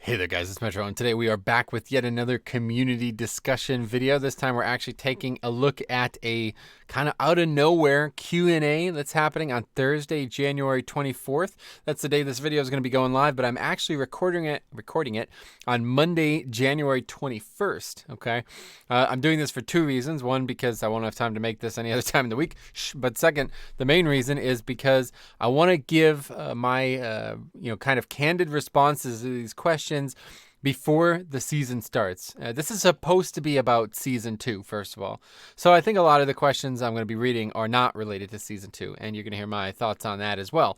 Hey there guys, it's Metro, and today we are back with yet another community discussion video. This time we're actually taking a look at a kind of out of nowhere Q&A that's happening on Thursday, January 24th. That's the day this video is going to be going live, but I'm actually recording it on Monday, January 21st, okay? I'm doing this for two reasons. One, because I won't have time to make this any other time in the week, but second, the main reason is because I want to give my kind of candid responses to these questions before the season starts. This is supposed to be about season 2, first of all. So I think a lot of the questions I'm going to be reading are not related to season 2, and you're going to hear my thoughts on that as well.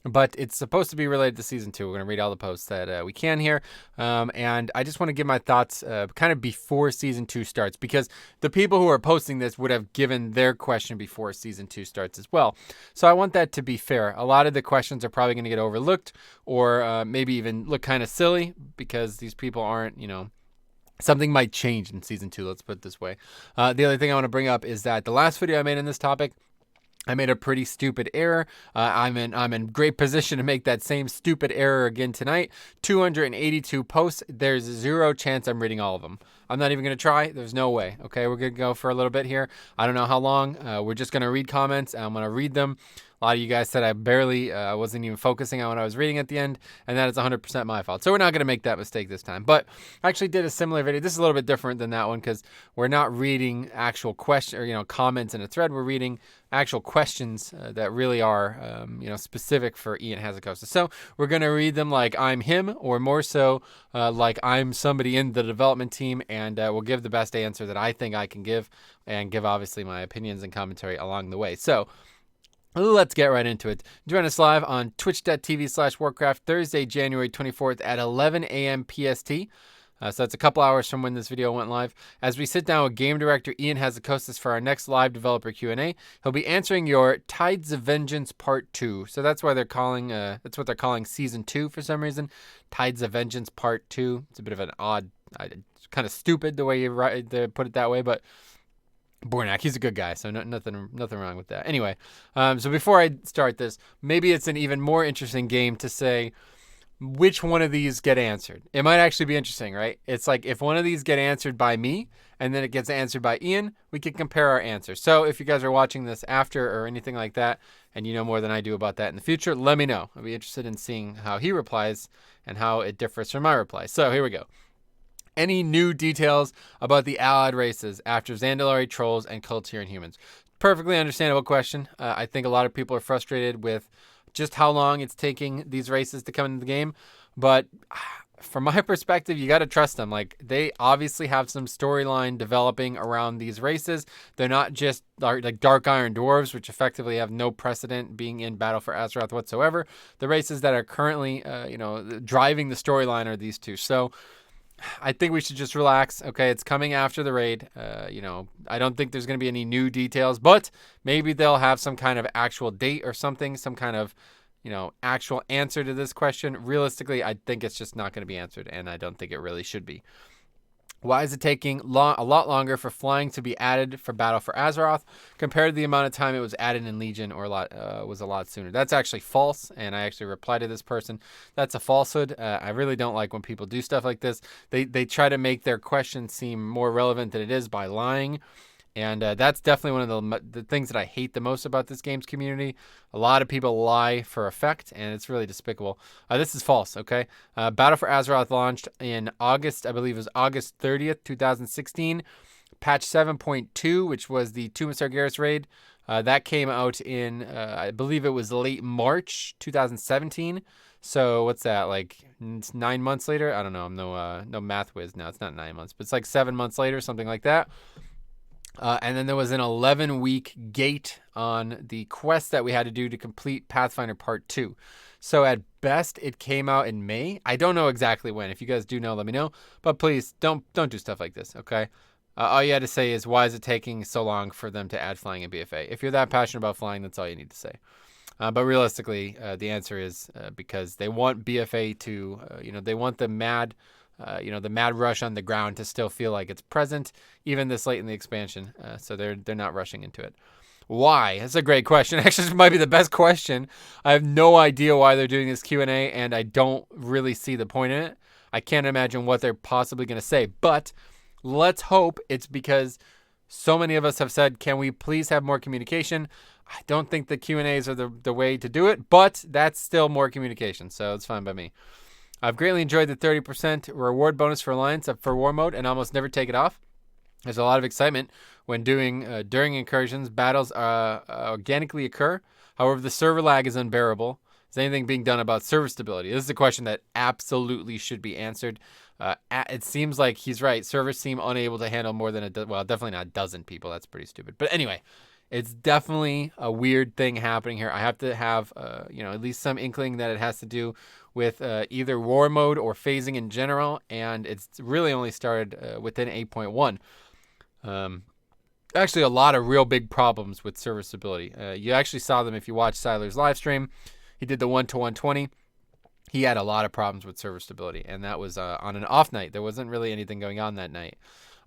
But it's supposed to be related to season 2. We're going to read all the posts that we can here. And I just want to give my thoughts kind of before season 2 starts, because the people who are posting this would have given their question before season 2 starts as well. So I want that to be fair. A lot of the questions are probably going to get overlooked or maybe even look kind of silly because these people aren't, something might change in season 2. Let's put it this way. The other thing I want to bring up is that the last video I made in this topic, I made a pretty stupid error. I'm in great position to make that same stupid error again tonight. 282 posts. There's zero chance I'm reading all of them. I'm not even going to try. There's no way. Okay, we're going to go for a little bit here. I don't know how long. We're just going to read comments, and I'm going to read them. A lot of you guys said I wasn't even focusing on what I was reading at the end, and that is 100% my fault. So we're not going to make that mistake this time. But I actually did a similar video. This is a little bit different than that one because we're not reading actual question or comments in a thread. We're reading actual questions that really are specific for Ian Hazakosa. So we're going to read them like I'm him, or more so like I'm somebody in the development team, and we'll give the best answer that I think I can give, and give obviously my opinions and commentary along the way. So let's get right into it. Join us live on twitch.tv/Warcraft Thursday, January 24th at 11 a.m. PST. So that's a couple hours from when this video went live. As we sit down with Game Director Ian Hazakosa for our next live developer Q&A, he'll be answering your Tides of Vengeance Part 2. So that's why they're calling, that's what they're calling Season 2 for some reason. Tides of Vengeance Part 2. It's a bit of an odd, kind of stupid the way you put it that way, but Bornak, he's a good guy, so nothing wrong with that. Anyway, so before I start this, maybe it's an even more interesting game to say which one of these get answered. It might actually be interesting, right? It's like if one of these get answered by me and then it gets answered by Ian, we can compare our answers. So if you guys are watching this after or anything like that, and you know more than I do about that in the future, let me know. I'll be interested in seeing how he replies and how it differs from my reply. So here we go. Any new details about the allied races after Zandalari, Trolls, and Kultiran humans? Perfectly understandable question. I think a lot of people are frustrated with just how long it's taking these races to come into the game. But from my perspective, you got to trust them. Like, they obviously have some storyline developing around these races. They're not just like Dark Iron Dwarves, which effectively have no precedent being in Battle for Azeroth whatsoever. The races that are currently, driving the storyline are these two. So I think we should just relax. Okay, it's coming after the raid. I don't think there's going to be any new details, but maybe they'll have some kind of actual date or something, some kind of, actual answer to this question. Realistically, I think it's just not going to be answered, and I don't think it really should be. Why is it taking a lot longer for flying to be added for Battle for Azeroth compared to the amount of time it was added in Legion, or was a lot sooner? That's actually false, and I actually replied to this person. That's a falsehood. I really don't like when people do stuff like this. They try to make their question seem more relevant than it is by lying. And that's definitely one of the things that I hate the most about this game's community. A lot of people lie for effect, and it's really despicable. This is false, okay? Battle for Azeroth launched in August, I believe it was August 30th, 2016. Patch 7.2, which was the Tomb of Sargeras raid, that came out in, I believe it was late March 2017. So what's that, like 9 months later? I don't know. I'm no math whiz now. It's not 9 months, but it's like 7 months later, something like that. And then there was an 11-week gate on the quest that we had to do to complete Pathfinder Part 2. So at best, it came out in May. I don't know exactly when. If you guys do know, let me know. But please, don't do stuff like this, okay? All you had to say is, why is it taking so long for them to add flying in BFA? If you're that passionate about flying, that's all you need to say. But realistically, the answer is because they want BFA to, they want the mad rush on the ground to still feel like it's present, even this late in the expansion. So they're not rushing into it. Why? That's a great question. Actually, this might be the best question. I have no idea why they're doing this Q&A, and I don't really see the point in it. I can't imagine what they're possibly going to say. But let's hope it's because so many of us have said, can we please have more communication? I don't think the Q&As are the way to do it, but that's still more communication, so it's fine by me. I've greatly enjoyed the 30% reward bonus for Alliance for War Mode and almost never take it off. There's a lot of excitement when doing during incursions. Battles organically occur. However, the server lag is unbearable. Is anything being done about server stability? This is a question that absolutely should be answered. It seems like he's right. Servers seem unable to handle more than definitely not a dozen people. That's pretty stupid. But anyway, it's definitely a weird thing happening here. I have to have, at least some inkling that it has to do with either war mode or phasing in general, and it's really only started within 8.1. Actually, a lot of real big problems with server stability. You actually saw them if you watched Syiler's live stream. He did the 1-to-120. He had a lot of problems with server stability, and that was on an off night. There wasn't really anything going on that night.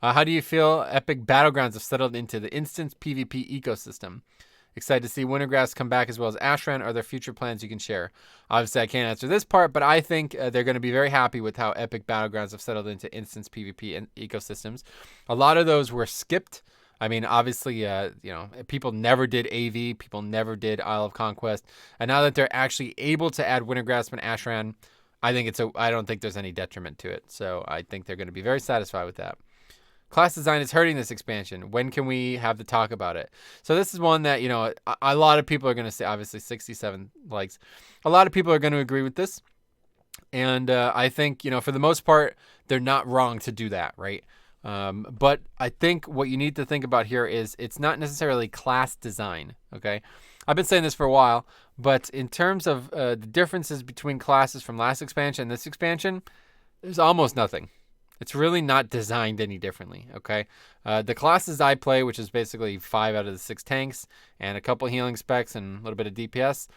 How do you feel Epic Battlegrounds have settled into the instance PvP ecosystem? Excited to see Wintergrass come back as well as Ashran. Are there future plans you can share? Obviously, I can't answer this part, but I think they're going to be very happy with how Epic Battlegrounds have settled into instance PvP and ecosystems. A lot of those were skipped. I mean, obviously, people never did AV. People never did Isle of Conquest. And now that they're actually able to add Wintergrasp and Ashran, I don't think there's any detriment to it. So I think they're going to be very satisfied with that. Class design is hurting this expansion. When can we have the talk about it? So this is one that, a lot of people are going to say, obviously 67 likes. A lot of people are going to agree with this. And I think, for the most part, they're not wrong to do that, right? But I think what you need to think about here is it's not necessarily class design, okay? I've been saying this for a while, but in terms of the differences between classes from last expansion and this expansion, there's almost nothing. It's really not designed any differently, okay? The classes I play, which is basically 5 out of the 6 tanks and a couple healing specs and a little bit of DPS,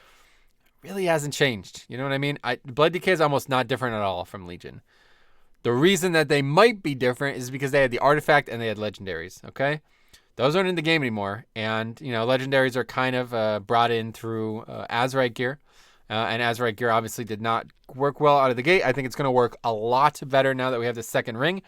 really hasn't changed. You know what I mean? Blood Decay is almost not different at all from Legion. The reason that they might be different is because they had the artifact and they had legendaries, okay? Those aren't in the game anymore, and, legendaries are kind of brought in through Azerite gear. And Azerite gear obviously did not work well out of the gate. I think it's going to work a lot better now that we have the second ring.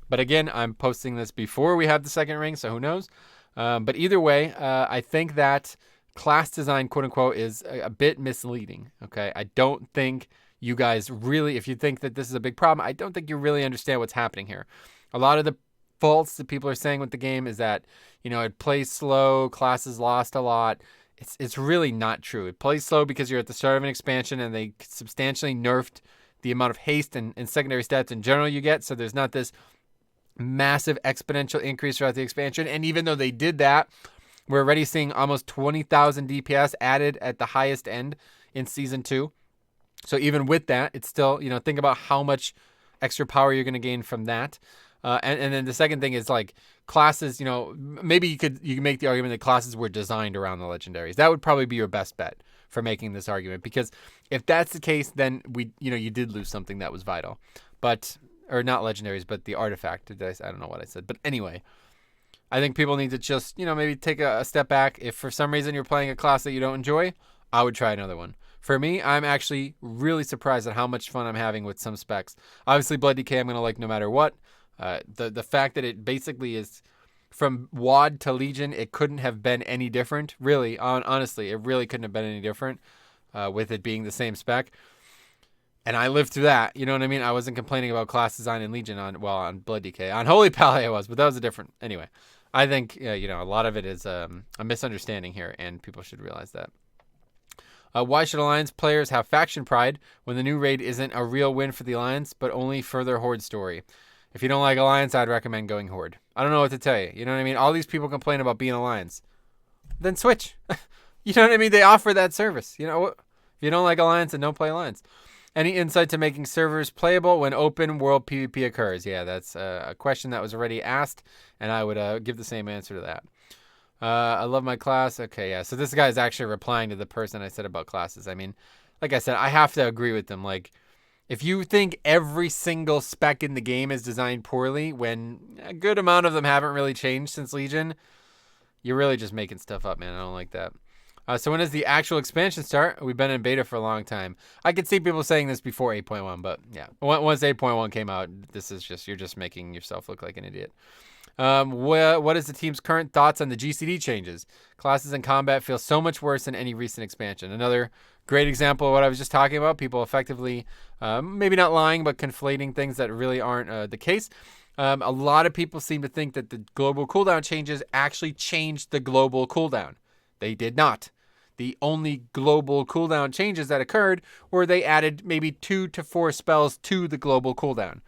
But again, I'm posting this before we have the second ring, so who knows? But either way, I think that class design, quote unquote, is a bit misleading. Okay, I don't think you guys really, if you think that this is a big problem, I don't think you really understand what's happening here. A lot of the faults that people are saying with the game is that, it plays slow, classes lost a lot. It's really not true. It plays slow because you're at the start of an expansion and they substantially nerfed the amount of haste and secondary stats in general you get. So there's not this massive exponential increase throughout the expansion. And even though they did that, we're already seeing almost 20,000 DPS added at the highest end in Season 2. So even with that, it's still, think about how much extra power you're going to gain from that. And then the second thing is like classes, maybe you can make the argument that classes were designed around the legendaries. That would probably be your best bet for making this argument, because if that's the case, then you did lose something that was vital, or not legendaries, but the artifact. I don't know what I said, but anyway, I think people need to just, maybe take a step back. If for some reason you're playing a class that you don't enjoy, I would try another one. For me, I'm actually really surprised at how much fun I'm having with some specs. Obviously, Blood Decay I'm going to like no matter what. The fact that it basically is from WoD to Legion, it couldn't have been any different. Really, honestly, it really couldn't have been any different with it being the same spec. And I lived through that. You know what I mean? I wasn't complaining about class design in Legion on Blood Decay. On Holy Pally I was, but that was a different... Anyway, I think, a lot of it is a misunderstanding here, and people should realize that. Why should Alliance players have faction pride when the new raid isn't a real win for the Alliance, but only further Horde story? If you don't like Alliance, I'd recommend going Horde. I don't know what to tell you. You know what I mean? All these people complain about being Alliance. Then switch. You know what I mean? They offer that service. If you don't like Alliance, then don't play Alliance. Any insight to making servers playable when open world PvP occurs? Yeah, that's a question that was already asked, and I would give the same answer to that. I love my class. Okay, yeah. So this guy is actually replying to the person I said about classes. I mean, like I said, I have to agree with them. Like, if you think every single spec in the game is designed poorly when a good amount of them haven't really changed since Legion, you're really just making stuff up, man. I don't like that. So when does the actual expansion start? We've been in beta for a long time. I could see people saying this before 8.1, but yeah. Once 8.1 came out, this is just, you're just making yourself look like an idiot. What is the team's current thoughts on the GCD changes? Classes and combat feel so much worse than any recent expansion. Another great example of what I was just talking about. People effectively, maybe not lying, but conflating things that really aren't the case. A lot of people seem to think that the global cooldown changes actually changed the global cooldown. They did not. The only global cooldown changes that occurred were they added maybe 2 to 4 spells to the global cooldown.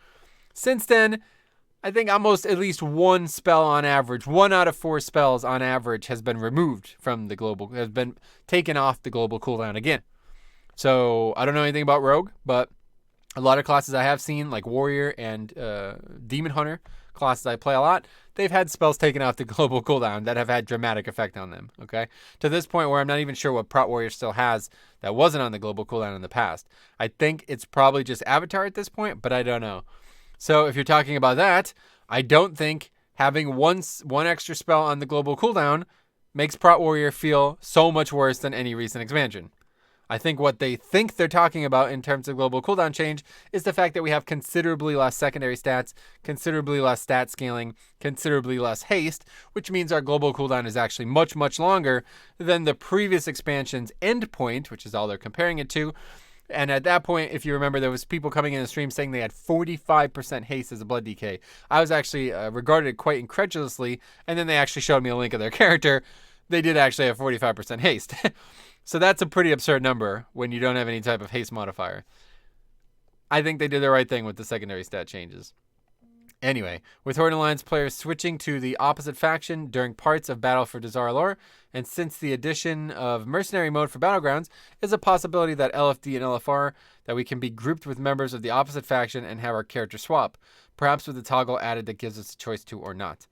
Since then, I think almost at least one spell on average, 1 out of 4 spells on average has been removed from the global, has been taken off the global cooldown again. So I don't know anything about Rogue, but a lot of classes I have seen, like Warrior and Demon Hunter, classes I play a lot, they've had spells taken off the global cooldown that have had dramatic effect on them, okay? To this point where I'm not even sure what Prot Warrior still has that wasn't on the global cooldown in the past. I think it's probably just Avatar at this point, but I don't know. So if you're talking about that, I don't think having one extra spell on the global cooldown makes Prot Warrior feel so much worse than any recent expansion. I think what they think they're talking about in terms of global cooldown change is the fact that we have considerably less secondary stats, considerably less stat scaling, considerably less haste, which means our global cooldown is actually much, much longer than the previous expansion's endpoint, which is all they're comparing it to. And at that point, if you remember, there was people coming in the stream saying they had 45% haste as a blood DK. I was actually regarded it quite incredulously, and then they actually showed me a link of their character. They did actually have 45% haste. So that's a pretty absurd number when you don't have any type of haste modifier. I think they did the right thing with the secondary stat changes. Anyway, with Horde Alliance players switching to the opposite faction during parts of Battle for Dazara lore, and since the addition of Mercenary mode for Battlegrounds, is a possibility that LFD and LFR, that we can be grouped with members of the opposite faction and have our character swap, perhaps with a toggle added that gives us a choice to or not.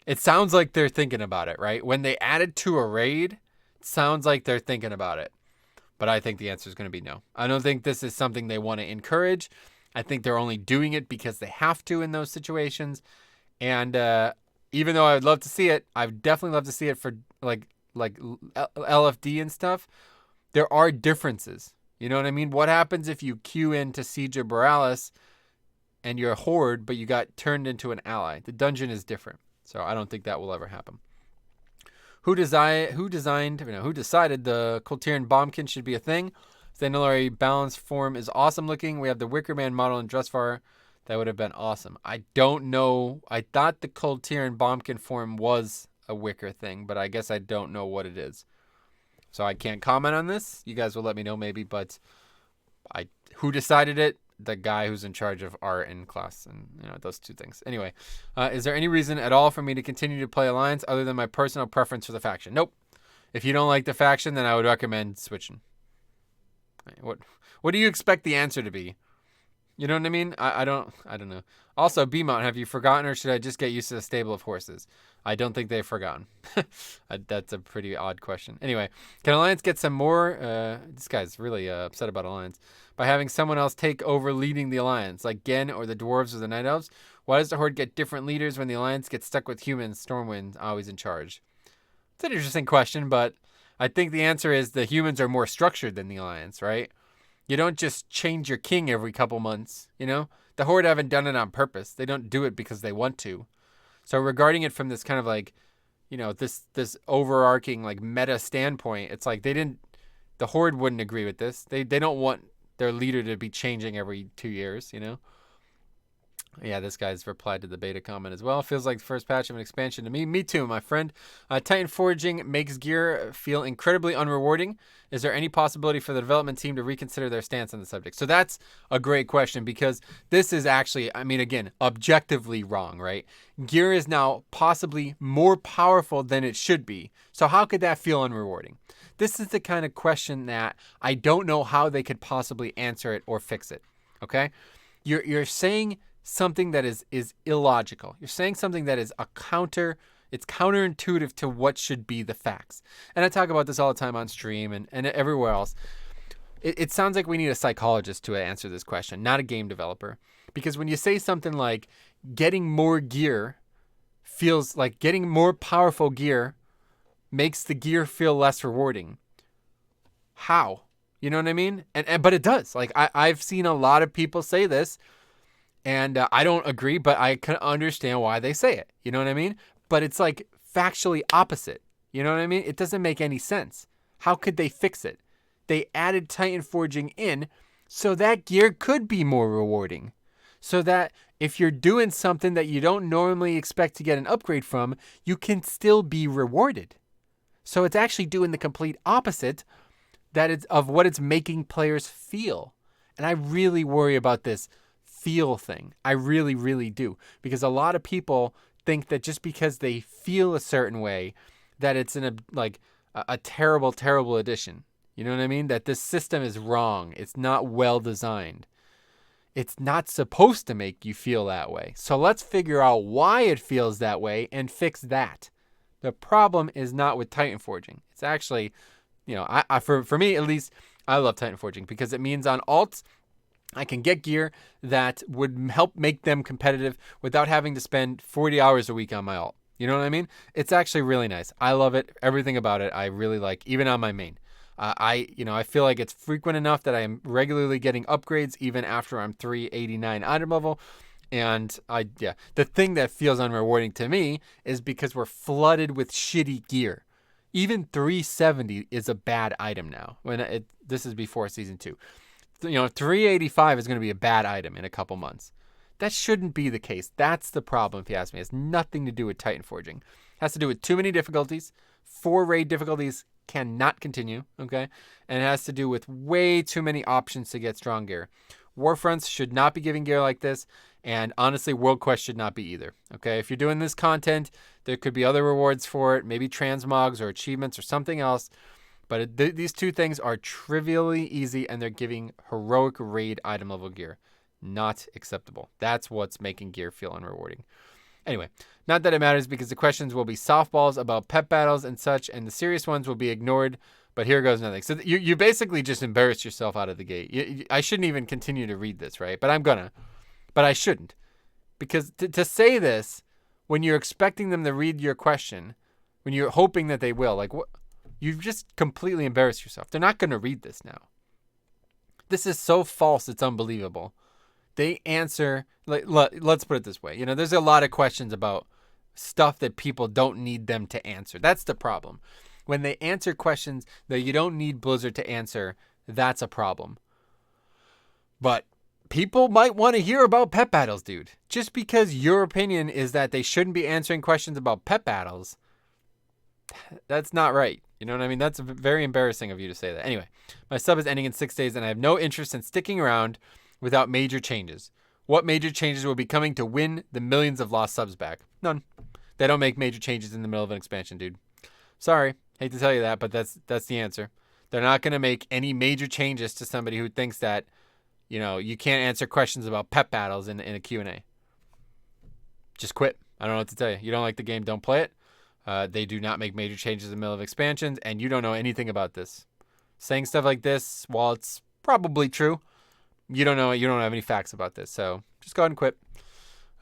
It sounds like they're thinking about it, right? When they added to a raid, it sounds like they're thinking about it. But I think the answer is going to be no. I don't think this is something they want to encourage. I think they're only doing it because they have to in those situations. And even though I would love to see it, I would definitely love to see it for like LFD and stuff. There are differences. You know what I mean? What happens if you queue into Siege of Borealis and you're a horde, but you got turned into an ally? The dungeon is different. So I don't think that will ever happen. Who decided the Kultiran Bombkin should be a thing? Thanilari balanced form is awesome looking. We have the Wicker Man model in Dressfar. That would have been awesome. I don't know. I thought the Kultiran Bombkin form was a Wicker thing, but I guess I don't know what it is. So I can't comment on this. You guys will let me know maybe, but who decided it? The guy who's in charge of art and class, and those two things. Anyway, is there any reason at all for me to continue to play Alliance other than my personal preference for the faction? Nope. If you don't like the faction, then I would recommend switching. What do you expect the answer to be? You know what I mean? I don't know. Also, B-Mount, have you forgotten, or should I just get used to the stable of horses? I don't think they've forgotten. That's a pretty odd question. Anyway, can Alliance get some more? This guy's really upset about Alliance. By having someone else take over leading the Alliance, like Gen or the Dwarves or the Night Elves? Why does the Horde get different leaders when the Alliance gets stuck with humans, Stormwind always in charge? It's an interesting question, but I think the answer is the humans are more structured than the Alliance, right? You don't just change your king every couple months, The Horde haven't done it on purpose. They don't do it because they want to. So regarding it from this kind of like, this overarching like meta standpoint, it's like the Horde wouldn't agree with this. They don't want their leader to be changing every 2 years, Yeah, this guy's replied to the beta comment as well. Feels like the first patch of an expansion to me. Me too, my friend. Titanforging makes gear feel incredibly unrewarding. Is there any possibility for the development team to reconsider their stance on the subject? So that's a great question, because this is actually, again, objectively wrong, right? Gear is now possibly more powerful than it should be. So how could that feel unrewarding? This is the kind of question that I don't know how they could possibly answer it or fix it, okay? You're saying something that is illogical. You're saying something that is it's counterintuitive to what should be the facts. And I talk about this all the time on stream and everywhere else. It sounds like we need a psychologist to answer this question, not a game developer. Because when you say something like getting more gear feels like getting more powerful gear makes the gear feel less rewarding. How? You know what I mean? But it does. Like I've seen a lot of people say this, and I don't agree, but I can understand why they say it. You know what I mean? But it's like factually opposite. You know what I mean? It doesn't make any sense. How could they fix it? They added Titanforging in so that gear could be more rewarding. So that if you're doing something that you don't normally expect to get an upgrade from, you can still be rewarded. So it's actually doing the complete opposite of what it's making players feel. And I really worry about this feel thing. I really, really do. Because a lot of people think that just because they feel a certain way, that it's a terrible, terrible addition. You know what I mean? That this system is wrong. It's not well designed. It's not supposed to make you feel that way. So let's figure out why it feels that way and fix that. The problem is not with Titanforging. It's actually, for me at least, I love Titanforging because it means on alts, I can get gear that would help make them competitive without having to spend 40 hours a week on my alt. You know what I mean? It's actually really nice. I love it. Everything about it I really like, even on my main. I feel like it's frequent enough that I am regularly getting upgrades even after I'm 389 item level. And the thing that feels unrewarding to me is because we're flooded with shitty gear. Even 370 is a bad item now. This is before season 2. 385 is going to be a bad item in a couple months. That shouldn't be the case. That's the problem, if you ask me. It has nothing to do with Titanforging. It has to do with too many difficulties. 4 raid difficulties cannot continue, okay? And it has to do with way too many options to get strong gear. Warfronts should not be giving gear like this, and honestly, World Quest should not be either, okay? If you're doing this content, there could be other rewards for it, maybe transmogs or achievements or something else, but these two things are trivially easy, and they're giving heroic raid item level gear. Not acceptable. That's what's making gear feel unrewarding. Anyway, not that it matters because the questions will be softballs about pet battles and such, and the serious ones will be ignored, but here goes nothing. So you basically just embarrassed yourself out of the gate. I shouldn't even continue to read this, right? But I'm gonna. But I shouldn't. Because to say this when you're expecting them to read your question, when you're hoping that they will, like what? You've just completely embarrassed yourself. They're not going to read this now. This is so false, it's unbelievable. They answer, let's put it this way. There's a lot of questions about stuff that people don't need them to answer. That's the problem. When they answer questions that you don't need Blizzard to answer, that's a problem. But people might want to hear about pet battles, dude. Just because your opinion is that they shouldn't be answering questions about pet battles, that's not right. You know what I mean? That's very embarrassing of you to say that. Anyway, my sub is ending in 6 days, and I have no interest in sticking around without major changes. What major changes will be coming to win the millions of lost subs back? None. They don't make major changes in the middle of an expansion, dude. Sorry. Hate to tell you that, but that's the answer. They're not going to make any major changes to somebody who thinks that, you can't answer questions about pet battles in a Q&A. Just quit. I don't know what to tell you. You don't like the game, don't play it. They do not make major changes in the middle of expansions, and you don't know anything about this. Saying stuff like this, while it's probably true, you don't have any facts about this, so just go ahead and quit.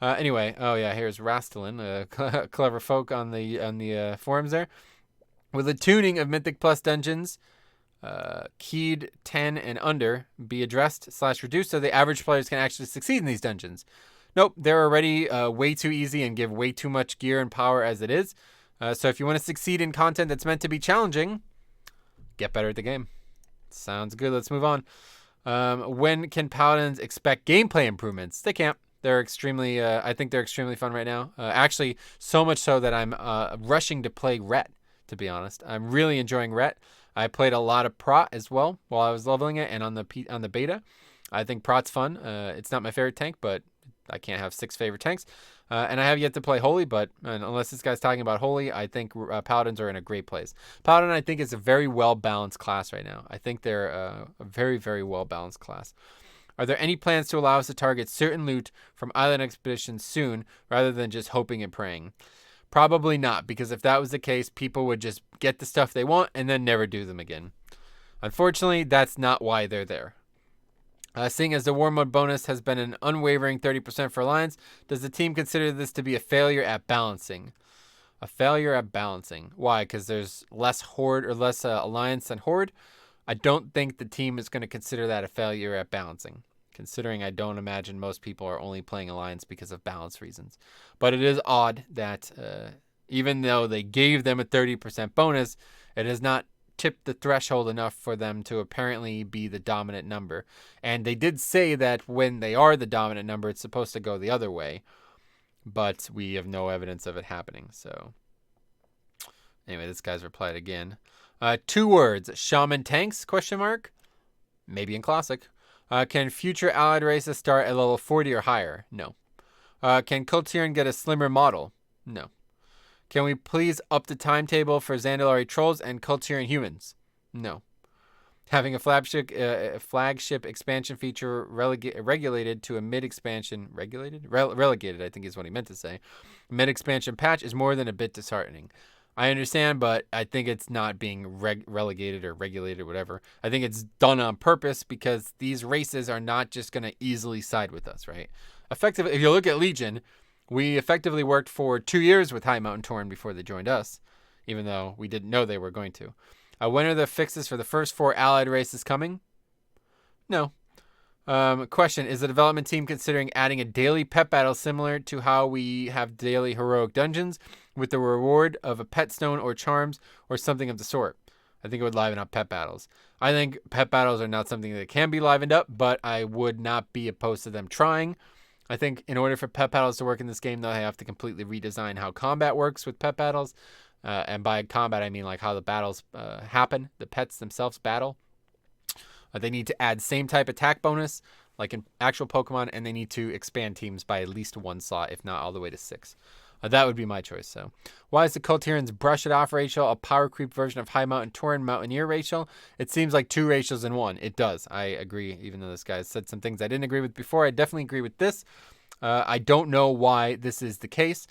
Anyway, here's Rastalin, clever folk on the forums there. With the tuning of Mythic Plus dungeons, keyed 10 and under be addressed/reduced so the average players can actually succeed in these dungeons. Nope, they're already way too easy and give way too much gear and power as it is. So if you want to succeed in content that's meant to be challenging, get better at the game. Sounds good. Let's move on. When can Paladins expect gameplay improvements? They can't. They're extremely, I think they're extremely fun right now. Actually, so much so that I'm rushing to play Ret, to be honest. I'm really enjoying Ret. I played a lot of Prot as well while I was leveling it and on the beta. I think Prot's fun. It's not my favorite tank, but I can't have 6 favorite tanks. And I have yet to play Holy, but unless this guy's talking about Holy, I think Paladins are in a great place. Paladin, I think, is a very well-balanced class right now. I think they're a very, very well-balanced class. Are there any plans to allow us to target certain loot from island expeditions soon, rather than just hoping and praying? Probably not, because if that was the case, people would just get the stuff they want and then never do them again. Unfortunately, that's not why they're there. Seeing as the War Mode bonus has been an unwavering 30% for Alliance, does the team consider this to be a failure at balancing? A failure at balancing. Why? Because there's less horde or less alliance than horde. I don't think the team is going to consider that a failure at balancing, considering I don't imagine most people are only playing alliance because of balance reasons. But it is odd that even though they gave them a 30% bonus, it has not tipped the threshold enough for them to apparently be the dominant number. And they did say that when they are the dominant number, it's supposed to go the other way. But we have no evidence of it happening. So anyway, this guy's replied again. 2 words. Shaman tanks? Question mark. Maybe in Classic. Can future allied races start at level 40 or higher? No. Can Kultiran get a slimmer model? No. Can we please up the timetable for Zandalari trolls and Kultiran humans? No. Having a flagship expansion feature regulated to a mid-expansion... Relegated, I think is what he meant to say. Mid-expansion patch is more than a bit disheartening. I understand, but I think it's not being relegated or regulated or whatever. I think it's done on purpose because these races are not just going to easily side with us, right? Effectively, if you look at Legion, we effectively worked for 2 years with High Mountain Tauren before they joined us, even though we didn't know they were going to. When are the fixes for the first 4 allied races coming? No. Question, is the development team considering adding a daily pet battle similar to how we have daily heroic dungeons with the reward of a pet stone or charms or something of the sort? I think it would liven up pet battles. I think pet battles are not something that can be livened up, but I would not be opposed to them trying. I think in order for pet battles to work in this game, though, they have to completely redesign how combat works with pet battles. And by combat, I mean like how the battles happen. The pets themselves battle. They need to add same type attack bonus like in actual Pokemon, and they need to expand teams by at least 1 slot, if not all the way to 6. That would be my choice. So, why is the Kultiran's brush it off racial a power creep version of High Mountain Tauren Mountaineer racial? It seems like 2 racials in 1. It does. I agree, even though this guy said some things I didn't agree with before. I definitely agree with this. I don't know why this is the case.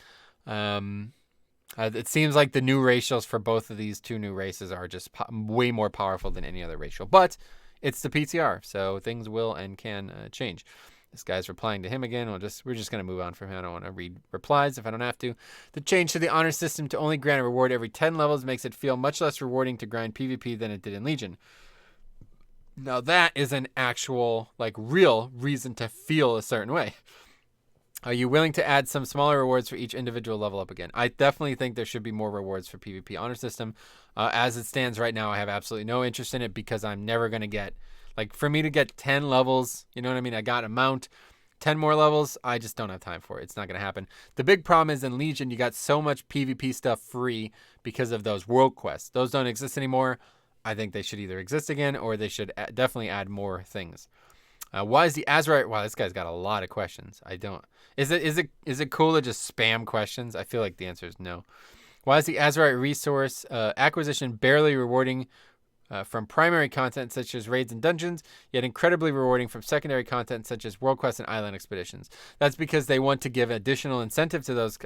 It seems like the new racials for both of these 2 new races are just way more powerful than any other racial. But it's the PTR, so things will and can change. This guy's replying to him again. We're just going to move on from him. I don't want to read replies if I don't have to. The change to the honor system to only grant a reward every 10 levels makes it feel much less rewarding to grind PvP than it did in Legion. Now that is an actual, like, real reason to feel a certain way. Are you willing to add some smaller rewards for each individual level up again? I definitely think there should be more rewards for PvP honor system. As it stands right now, I have absolutely no interest in it because I'm never going to get, like, for me to get 10 levels, you know what I mean? I got a mount, 10 more levels, I just don't have time for it. It's not going to happen. The big problem is in Legion, you got so much PvP stuff free because of those world quests. Those don't exist anymore. I think they should either exist again or they should definitely add more things. Why is the Azerite? Wow, this guy's got a lot of questions. I don't. Is it cool to just spam questions? I feel like the answer is no. Why is the Azerite resource acquisition barely rewarding from primary content such as raids and dungeons, yet incredibly rewarding from secondary content such as world quests and island expeditions? That's because they want to give additional incentive to those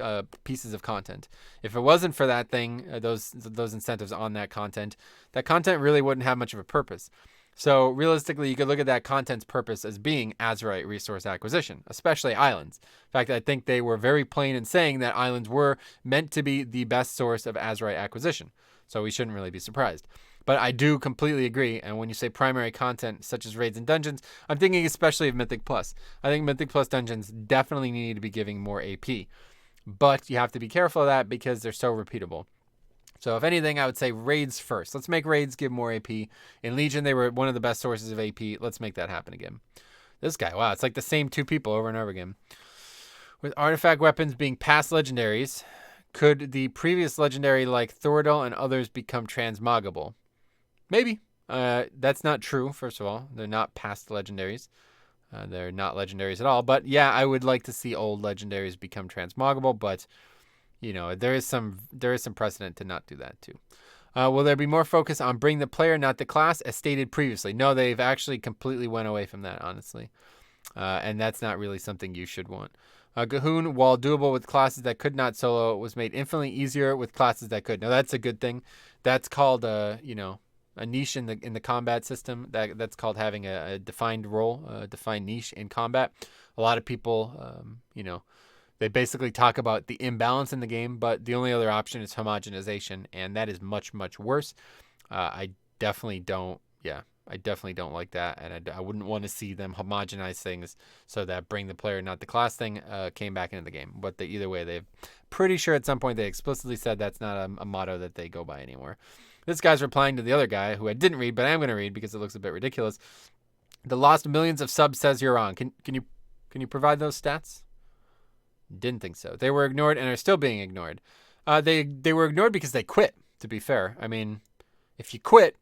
pieces of content. If it wasn't for that thing, those incentives on that content really wouldn't have much of a purpose. So realistically, you could look at that content's purpose as being Azerite resource acquisition, especially islands. In fact, I think they were very plain in saying that islands were meant to be the best source of Azerite acquisition. So we shouldn't really be surprised. But I do completely agree. And when you say primary content such as raids and dungeons, I'm thinking especially of Mythic Plus. I think Mythic Plus dungeons definitely need to be giving more AP. But you have to be careful of that because they're so repeatable. So if anything, I would say raids first. Let's make raids give more AP. In Legion, they were one of the best sources of AP. Let's make that happen again. This guy, wow, it's like the same 2 people over and over again. With artifact weapons being past legendaries, could the previous legendary like Thoradel and others become transmogable? Maybe. That's not true, first of all. They're not past legendaries. They're not legendaries at all. But yeah, I would like to see old legendaries become transmogable, but you know, there is some precedent to not do that too. Will there be more focus on bring the player, not the class, as stated previously? No, they've actually completely went away from that, honestly. And that's not really something you should want. Gahoon, while doable with classes that could not solo, was made infinitely easier with classes that could. Now, that's a good thing. That's called, a niche in the combat system. That's called having a defined role, a defined niche in combat. A lot of people, They basically talk about the imbalance in the game, but the only other option is homogenization, and that is much, much worse. I definitely don't like that, and I wouldn't want to see them homogenize things so that bring the player, not the class thing came back into the game. But either way, they're pretty sure at some point they explicitly said that's not a motto that they go by anymore. This guy's replying to the other guy, who I didn't read, but I am going to read because it looks a bit ridiculous. The lost millions of subs says you're on. Can you provide those stats? Didn't think so. They were ignored and are still being ignored. They were ignored because they quit, to be fair. I mean, if you quit,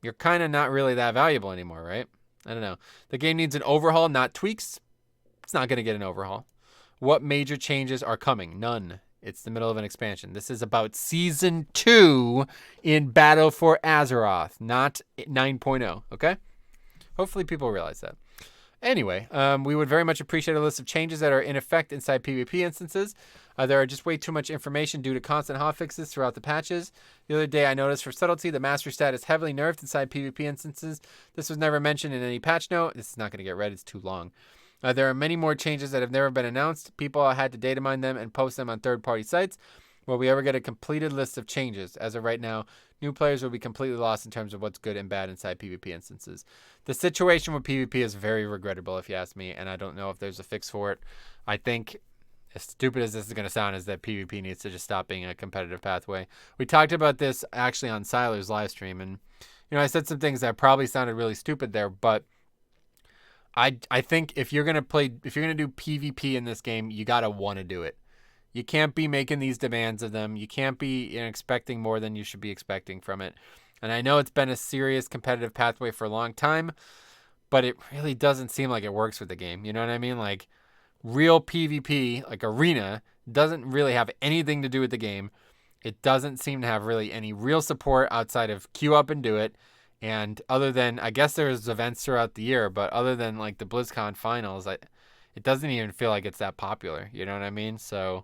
you're kind of not really that valuable anymore, right? I don't know. The game needs an overhaul, not tweaks. It's not going to get an overhaul. What major changes are coming? None. It's the middle of an expansion. This is about Season 2 in Battle for Azeroth, not 9.0, okay? Hopefully people realize that. Anyway, we would very much appreciate a list of changes that are in effect inside PvP instances. There are just way too much information due to constant hotfixes throughout the patches. The other day I noticed for subtlety, the mastery stat is heavily nerfed inside PvP instances. This was never mentioned in any patch note. This is not going to get read. It's too long. There are many more changes that have never been announced. People had to data mine them and post them on third-party sites. Will we ever get a completed list of changes? As of right now, new players will be completely lost in terms of what's good and bad inside PvP instances. The situation with PvP is very regrettable, if you ask me, and I don't know if there's a fix for it. I think, as stupid as this is going to sound, is that PvP needs to just stop being a competitive pathway. We talked about this actually on Syiler's live stream, and I said some things that probably sounded really stupid there, but I think if you're gonna do PvP in this game, you gotta want to do it. You can't be making these demands of them. You can't be expecting more than you should be expecting from it. And I know it's been a serious competitive pathway for a long time, but it really doesn't seem like it works with the game. You know what I mean? Like, real PvP, like Arena, doesn't really have anything to do with the game. It doesn't seem to have really any real support outside of queue up and do it. And other than, I guess there's events throughout the year, but other than like the BlizzCon finals, it doesn't even feel like it's that popular. You know what I mean? So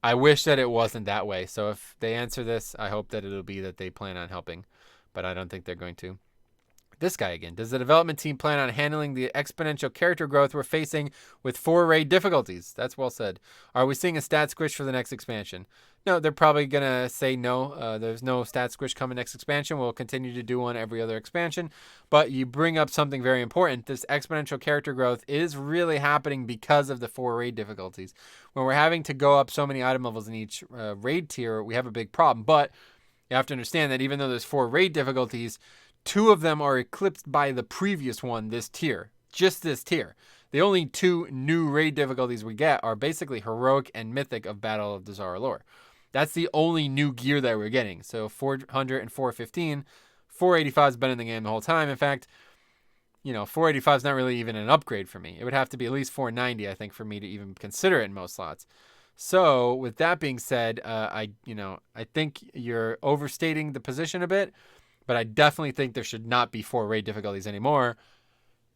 I wish that it wasn't that way. So if they answer this, I hope that it'll be that they plan on helping, but I don't think they're going to. This guy again. Does the development team plan on handling the exponential character growth we're facing with 4 raid difficulties? That's well said. Are we seeing a stat squish for the next expansion? No, they're probably going to say no. There's no stat squish coming next expansion. We'll continue to do one every other expansion. But you bring up something very important. This exponential character growth is really happening because of the 4 raid difficulties. When we're having to go up so many item levels in each raid tier, we have a big problem. But you have to understand that even though there's 4 raid difficulties, 2 of them are eclipsed by the previous one, this tier. Just this tier. The only 2 new raid difficulties we get are basically Heroic and Mythic of Battle of the Zara lore. That's the only new gear that we're getting. So 400 and 415. 485 has been in the game the whole time. In fact, 485 is not really even an upgrade for me. It would have to be at least 490, I think, for me to even consider it in most slots. So with that being said, I think you're overstating the position a bit. But I definitely think there should not be 4 raid difficulties anymore.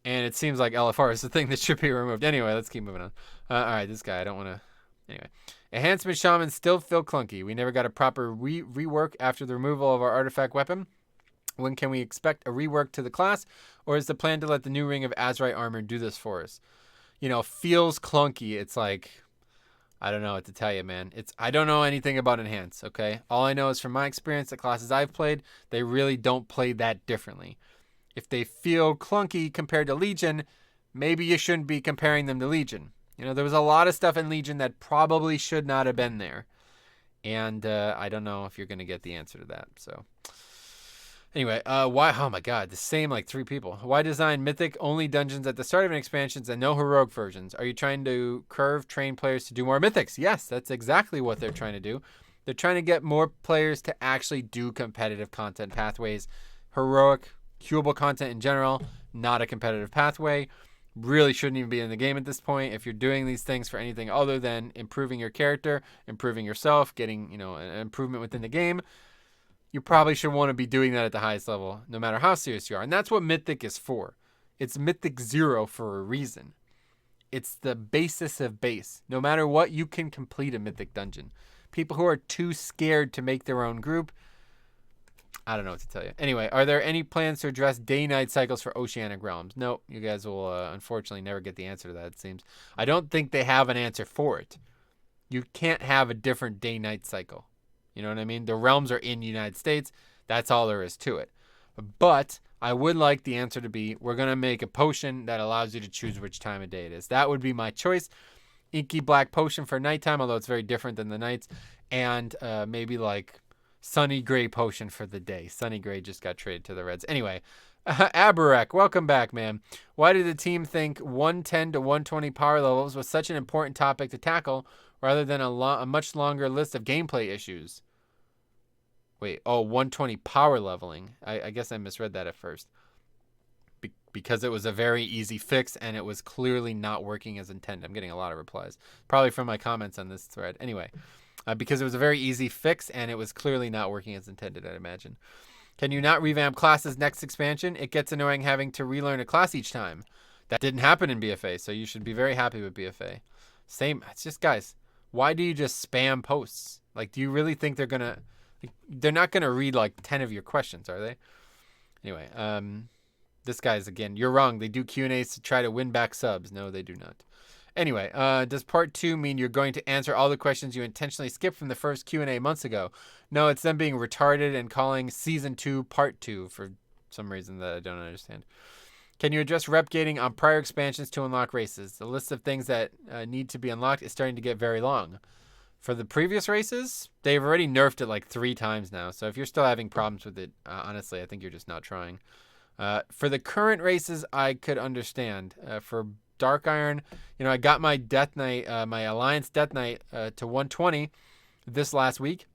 And it seems like LFR is the thing that should be removed. Anyway, let's keep moving on. All right, this guy, I don't want to... Anyway. Enhancement Shamans still feel clunky. We never got a proper rework after the removal of our artifact weapon. When can we expect a rework to the class? Or is the plan to let the new Ring of Azerite armor do this for us? Feels clunky. It's like... I don't know what to tell you, man. I don't know anything about Enhance, okay? All I know is from my experience, the classes I've played, they really don't play that differently. If they feel clunky compared to Legion, maybe you shouldn't be comparing them to Legion. There was a lot of stuff in Legion that probably should not have been there. And I don't know if you're going to get the answer to that, so... Anyway, why? Oh my God, the same like 3 people. Why design Mythic only dungeons at the start of an expansion and no heroic versions? Are you trying to train players to do more Mythics? Yes, that's exactly what they're trying to do. They're trying to get more players to actually do competitive content pathways. Heroic, queuable content in general, not a competitive pathway. Really shouldn't even be in the game at this point. If you're doing these things for anything other than improving your character, improving yourself, getting an improvement within the game, you probably should want to be doing that at the highest level, no matter how serious you are. And that's what Mythic is for. It's Mythic 0 for a reason. It's the basis of base. No matter what, you can complete a Mythic dungeon. People who are too scared to make their own group, I don't know what to tell you. Anyway, are there any plans to address day-night cycles for Oceanic Realms? Nope. You guys will unfortunately never get the answer to that, it seems. I don't think they have an answer for it. You can't have a different day-night cycle. You know what I mean? The realms are in the United States. That's all there is to it. But I would like the answer to be, we're going to make a potion that allows you to choose which time of day it is. That would be my choice. Inky black potion for nighttime, although it's very different than the nights. And maybe like sunny gray potion for the day. Sunny gray just got traded to the Reds. Anyway, Abarak, welcome back, man. Why did the team think 110 to 120 power levels was such an important topic to tackle rather than a much longer list of gameplay issues? Wait, 120 power leveling. I guess I misread that at first. Because it was a very easy fix and it was clearly not working as intended. I'm getting a lot of replies. Probably from my comments on this thread. Anyway, because it was a very easy fix and it was clearly not working as intended, I'd imagine. Can you not revamp classes next expansion? It gets annoying having to relearn a class each time. That didn't happen in BFA, so you should be very happy with BFA. Same. It's just, guys, why do you just spam posts? Like, do you really think they're going to... They're not going to read like 10 of your questions, are they? Anyway, this guy's, again, you're wrong. They do Q&As to try to win back subs. No, they do not. Anyway, does part 2 mean you're going to answer all the questions you intentionally skipped from the first Q&A months ago? No, it's them being retarded and calling season 2 part 2 for some reason that I don't understand. Can you address rep gating on prior expansions to unlock races? The list of things that need to be unlocked is starting to get very long. For the previous races, they've already nerfed it like 3 times now. So if you're still having problems with it, honestly, I think you're just not trying. For the current races, I could understand. For Dark Iron, you know, I got my Death Knight, my Alliance Death Knight to 120 this last week.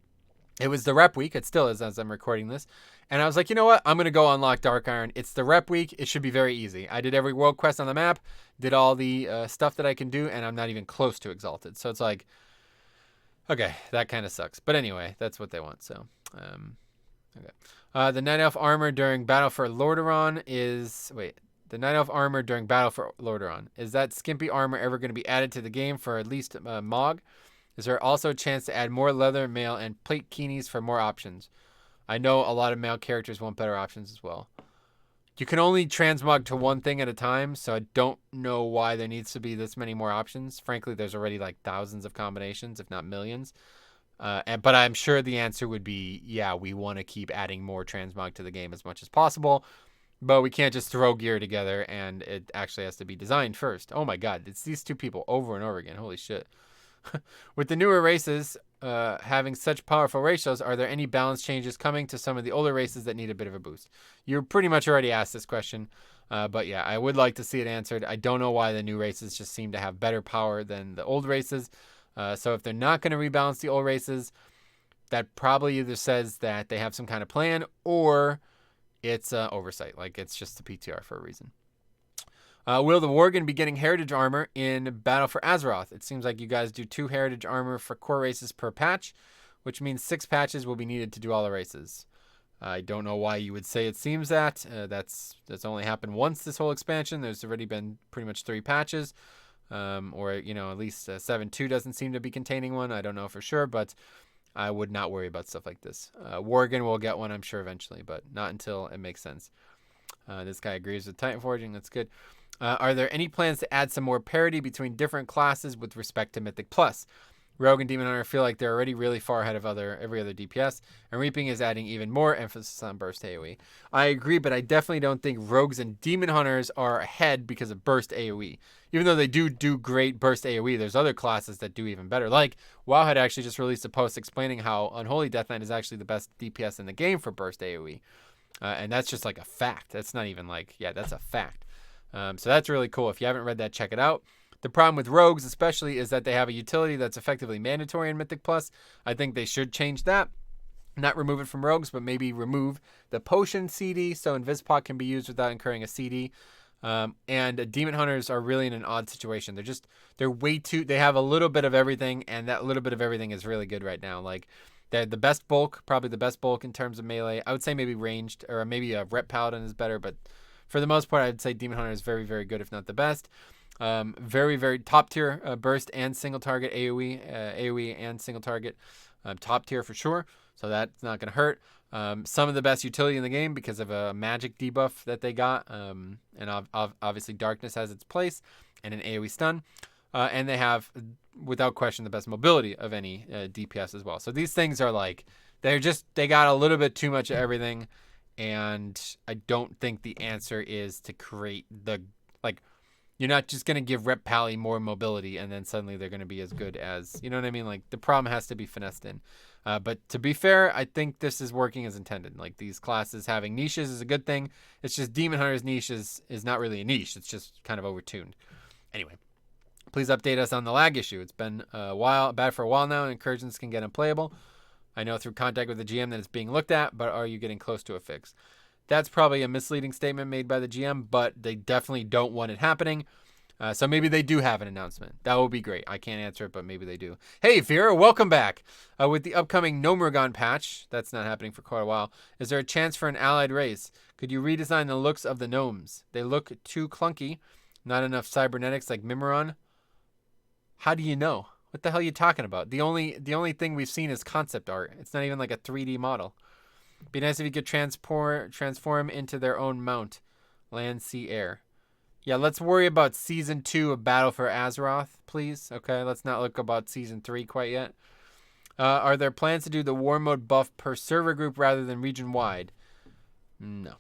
It was the rep week. It still is as I'm recording this. And I was like, you know what? I'm going to go unlock Dark Iron. It's the rep week. It should be very easy. I did every world quest on the map, did all the stuff that I can do, and I'm not even close to Exalted. So it's like, okay, that kind of sucks. But anyway, that's what they want. So, okay. The Night Elf armor during Battle for Lordaeron is... Wait. The Night Elf armor during Battle for Lordaeron. Is that skimpy armor ever going to be added to the game for at least Mog? Is there also a chance to add more leather, mail, and plate keenies for more options? I know a lot of male characters want better options as well. You can only transmog to one thing at a time, so I don't know why there needs to be this many more options. Frankly, there's already like thousands of combinations, if not millions. But I'm sure the answer would be, yeah, we want to keep adding more transmog to the game as much as possible. But we can't just throw gear together, and it actually has to be designed first. Oh my god, it's these two people over and over again. Holy shit. With the newer races having such powerful ratios, are there any balance changes coming to some of the older races that need a bit of a boost? You pretty much already asked this question, but yeah, I would like to see it answered. I don't know why the new races just seem to have better power than the old races. So if they're not going to rebalance the old races, that probably either says that they have some kind of plan or it's oversight. Like it's just the PTR for a reason. Will the Worgen be getting Heritage Armor in Battle for Azeroth? It seems like you guys do 2 Heritage Armor for core races per patch, which means 6 patches will be needed to do all the races. I don't know why you would say it seems that. That's only happened once this whole expansion. There's already been pretty much 3 patches. Or, you know, at least 7.2 doesn't seem to be containing one. I don't know for sure, but I would not worry about stuff like this. Worgen will get one, I'm sure, eventually, but not until it makes sense. This guy agrees with Titanforging. That's good. Are there any plans to add some more parity between different classes with respect to Mythic Plus? Rogue and Demon Hunter feel like they're already really far ahead of every other DPS, and Reaping is adding even more emphasis on burst AoE. I agree, but I definitely don't think Rogues and Demon Hunters are ahead because of burst AoE. Even though they do great burst AoE, there's other classes that do even better. Like, WoW had actually just released a post explaining how Unholy Death Knight is actually the best DPS in the game for burst AoE. And that's just like a fact. That's not even like, yeah, that's a fact. So that's really cool. If you haven't read that, check it out. The problem with Rogues especially is that they have a utility that's effectively mandatory in Mythic Plus. I think they should change that. Not remove it from Rogues, but maybe remove the potion CD so Invispoc can be used without incurring a CD. And Demon Hunters are really in an odd situation. They're way too, they have a little bit of everything, and that little bit of everything is really good right now. Like, they're the best bulk, probably the best bulk in terms of melee. I would say maybe ranged, or maybe a Rep Paladin is better, but for the most part, I'd say Demon Hunter is very, very good, if not the best. Very, very top tier burst and single target AoE and single target top tier for sure. So that's not going to hurt. Some of the best utility in the game because of a magic debuff that they got. And obviously darkness has its place and an AoE stun. And they have, without question, the best mobility of any DPS as well. So these things are like, they got a little bit too much of everything. And I don't think the answer is to create you're not just going to give Rep Pally more mobility and then suddenly they're going to be as good as, you know what I mean? Like, the problem has to be finessed in. But to be fair, I think this is working as intended. Like, these classes having niches is a good thing. It's just Demon Hunter's niche is not really a niche. It's just kind of overtuned. Anyway, please update us on the lag issue. It's been bad for a while now, and incursions can get unplayable. I know through contact with the GM that it's being looked at, but are you getting close to a fix? That's probably a misleading statement made by the GM, but they definitely don't want it happening. So maybe they do have an announcement. That would be great. I can't answer it, but maybe they do. Hey, Vera, welcome back. With the upcoming Gnomergon patch, that's not happening for quite a while, is there a chance for an allied race? Could you redesign the looks of the gnomes? They look too clunky. Not enough cybernetics like Mimiron. How do you know? What the hell are you talking about? The only thing we've seen is concept art. It's not even like a 3D model. Be nice if you could transform into their own mount. Land, sea, air. Yeah, let's worry about Season 2 of Battle for Azeroth, please. Okay, let's not look about Season 3 quite yet. Are there plans to do the war mode buff per server group rather than region-wide? No.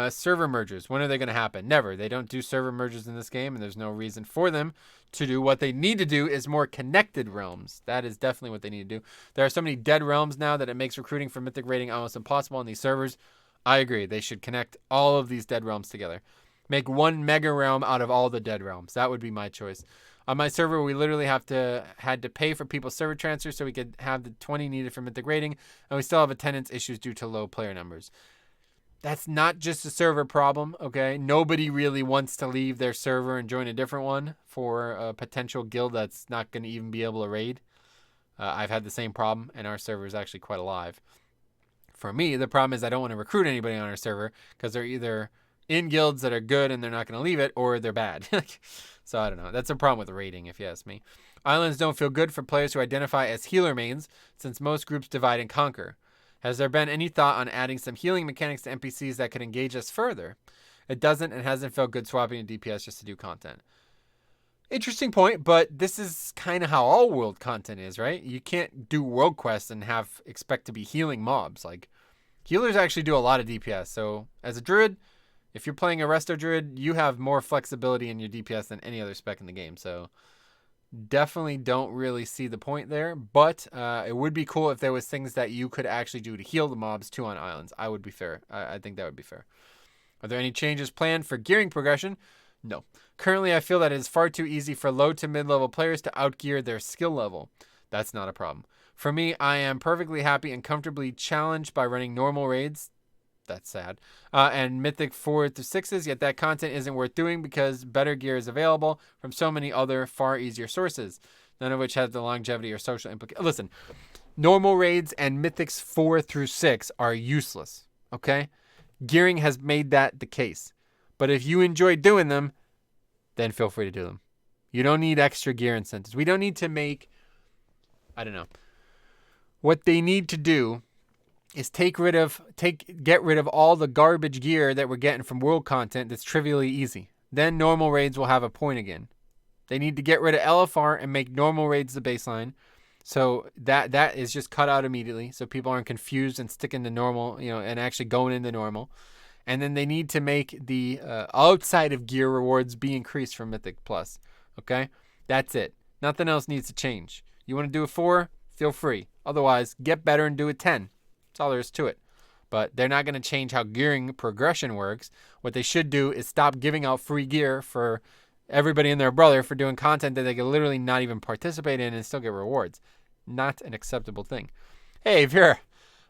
Server mergers. When are they going to happen? Never. They don't do server mergers in this game, and there's no reason for them to do. What they need to do is more connected realms. That is definitely what they need to do. There are so many dead realms now that it makes recruiting for Mythic rating almost impossible on these servers. I agree. They should connect all of these dead realms together. Make one mega realm out of all the dead realms. That would be my choice. On my server, we literally had to pay for people's server transfers so we could have the 20 needed for Mythic rating, and we still have attendance issues due to low player numbers. That's not just a server problem, okay? Nobody really wants to leave their server and join a different one for a potential guild that's not going to even be able to raid. I've had the same problem, and our server is actually quite alive. For me, the problem is I don't want to recruit anybody on our server because they're either in guilds that are good and they're not going to leave it, or they're bad. So I don't know. That's a problem with raiding, if you ask me. Islands don't feel good for players who identify as healer mains, since most groups divide and conquer. Has there been any thought on adding some healing mechanics to NPCs that could engage us further? It doesn't and hasn't felt good swapping to DPS just to do content. Interesting point, but this is kind of how all world content is, right? You can't do world quests and expect to be healing mobs. Like, healers actually do a lot of DPS. So as a druid, if you're playing a resto druid, you have more flexibility in your DPS than any other spec in the game. So definitely don't really see the point there, but it would be cool if there was things that you could actually do to heal the mobs too on islands. I would be fair. I think that would be fair. Are there any changes planned for gearing progression? No. Currently, I feel that it is far too easy for low to mid-level players to outgear their skill level. That's not a problem. For me, I am perfectly happy and comfortably challenged by running normal raids. That's sad. And Mythic 4 to 6s, yet that content isn't worth doing because better gear is available from so many other far easier sources, none of which have the longevity or social implications. Listen, normal raids and Mythics 4 through 6 are useless, okay? Gearing has made that the case. But if you enjoy doing them, then feel free to do them. You don't need extra gear incentives. We don't need to make, I don't know. What they need to do is get rid of all the garbage gear that we're getting from world content that's trivially easy. Then normal raids will have a point again. They need to get rid of LFR and make normal raids the baseline. So that is just cut out immediately so people aren't confused and sticking to normal, and actually going into normal. And then they need to make the outside of gear rewards be increased from Mythic Plus. Okay? That's it. Nothing else needs to change. You want to do a 4? Feel free. Otherwise, get better and do a 10. That's all there is to it. But they're not going to change how gearing progression works. What they should do is stop giving out free gear for everybody and their brother for doing content that they can literally not even participate in and still get rewards. Not an acceptable thing. Hey, Vera.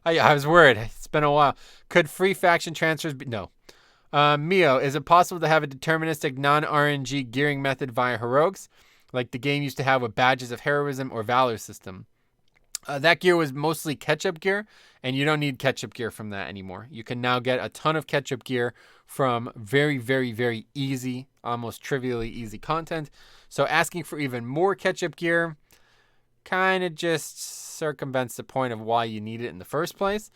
I was worried. It's been a while. Could free faction transfers be? No. Mio, is it possible to have a deterministic non-RNG gearing method via heroics, like the game used to have with badges of heroism or valor system? That gear was mostly catch-up gear, and you don't need catch-up gear from that anymore. You can now get a ton of catch-up gear from very, very, very easy, almost trivially easy content. So asking for even more catch-up gear kind of just circumvents the point of why you need it in the first place.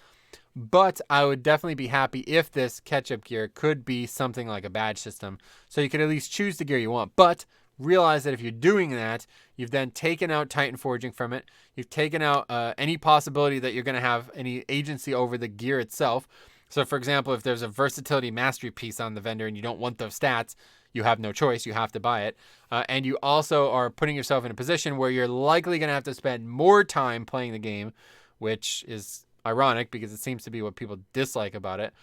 But I would definitely be happy if this catch-up gear could be something like a badge system, so you could at least choose the gear you want. But realize that if you're doing that, you've then taken out Titanforging from it. You've taken out any possibility that you're going to have any agency over the gear itself. So, for example, if there's a versatility mastery piece on the vendor and you don't want those stats, you have no choice. You have to buy it. And you also are putting yourself in a position where you're likely going to have to spend more time playing the game, which is ironic because it seems to be what people dislike about it.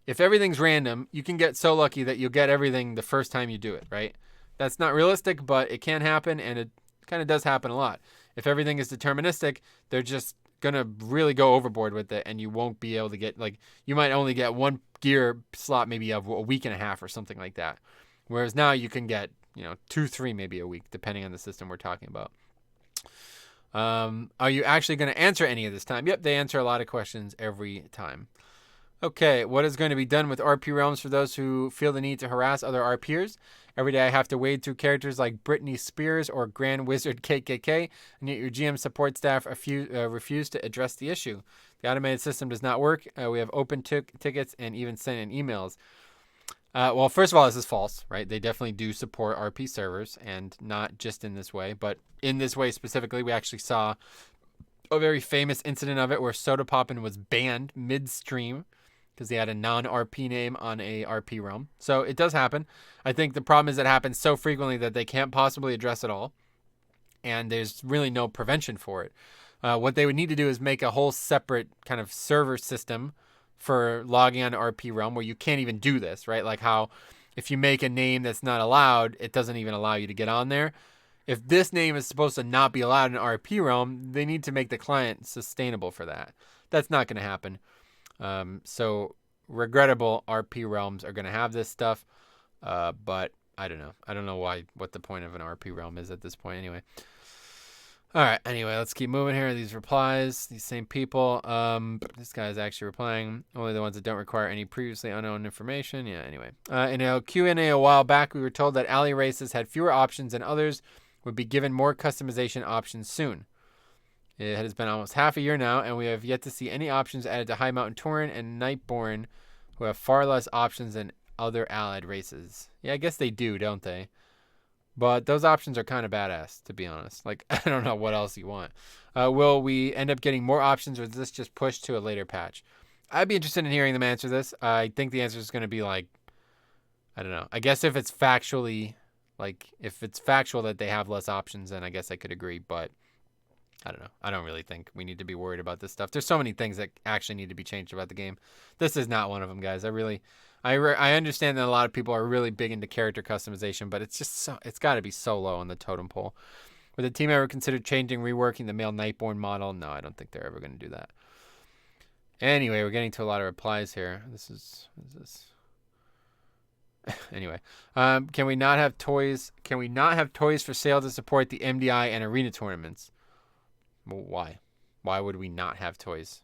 If everything's random, you can get so lucky that you'll get everything the first time you do it, right? That's not realistic, but it can happen, and it kind of does happen a lot. If everything is deterministic, they're just going to really go overboard with it, and you won't be able to get, like, you might only get one gear slot maybe of a week and a half or something like that. Whereas now you can get, 2, 3 maybe a week, depending on the system we're talking about. Are you actually going to answer any of this time? Yep, they answer a lot of questions every time. Okay, what is going to be done with RP realms for those who feel the need to harass other RPers? Every day I have to wade through characters like Britney Spears or Grand Wizard KKK, and yet your GM support staff refuse to address the issue. The automated system does not work. We have open tickets and even sent in emails. Well, first of all, this is false, right? They definitely do support RP servers, and not just in this way, but in this way specifically. We actually saw a very famous incident of it where Soda Poppin was banned midstream because he had a non-RP name on a RP realm. So it does happen. I think the problem is it happens so frequently that they can't possibly address it all, and there's really no prevention for it. What they would need to do is make a whole separate kind of server system for logging on to RP realm where you can't even do this, right? Like how if you make a name that's not allowed, it doesn't even allow you to get on there. If this name is supposed to not be allowed in RP realm, they need to make the client sustainable for that. That's not going to happen. So regrettable RP realms are going to have this stuff. But I don't know. I don't know what the point of an RP realm is at this point anyway. All right. Anyway, let's keep moving here. These replies, these same people. This guy is actually replying. Only the ones that don't require any previously unknown information. Yeah. Anyway, in a Q&A a while back, we were told that alley races had fewer options and others would be given more customization options soon. It has been almost half a year now, and we have yet to see any options added to High Mountain Tauren and Nightborn, who have far less options than other allied races. Yeah, I guess they do, don't they? But those options are kind of badass, to be honest. Like, I don't know what else you want. Will we end up getting more options, or is this just pushed to a later patch? I'd be interested in hearing them answer this. I think the answer is going to be like, I don't know. I guess if it's factually, like, if it's factual that they have less options, then I guess I could agree. But I don't know. I don't really think we need to be worried about this stuff. There's so many things that actually need to be changed about the game. This is not one of them, guys. I understand that a lot of people are really big into character customization, but it's just it's got to be so low on the totem pole. Would the team ever consider reworking the male Nightborn model? No, I don't think they're ever going to do that. Anyway, we're getting to a lot of replies here. What is this? Anyway, can we not have toys? Can we not have toys for sale to support the MDI and arena tournaments? Well, why? Why would we not have toys?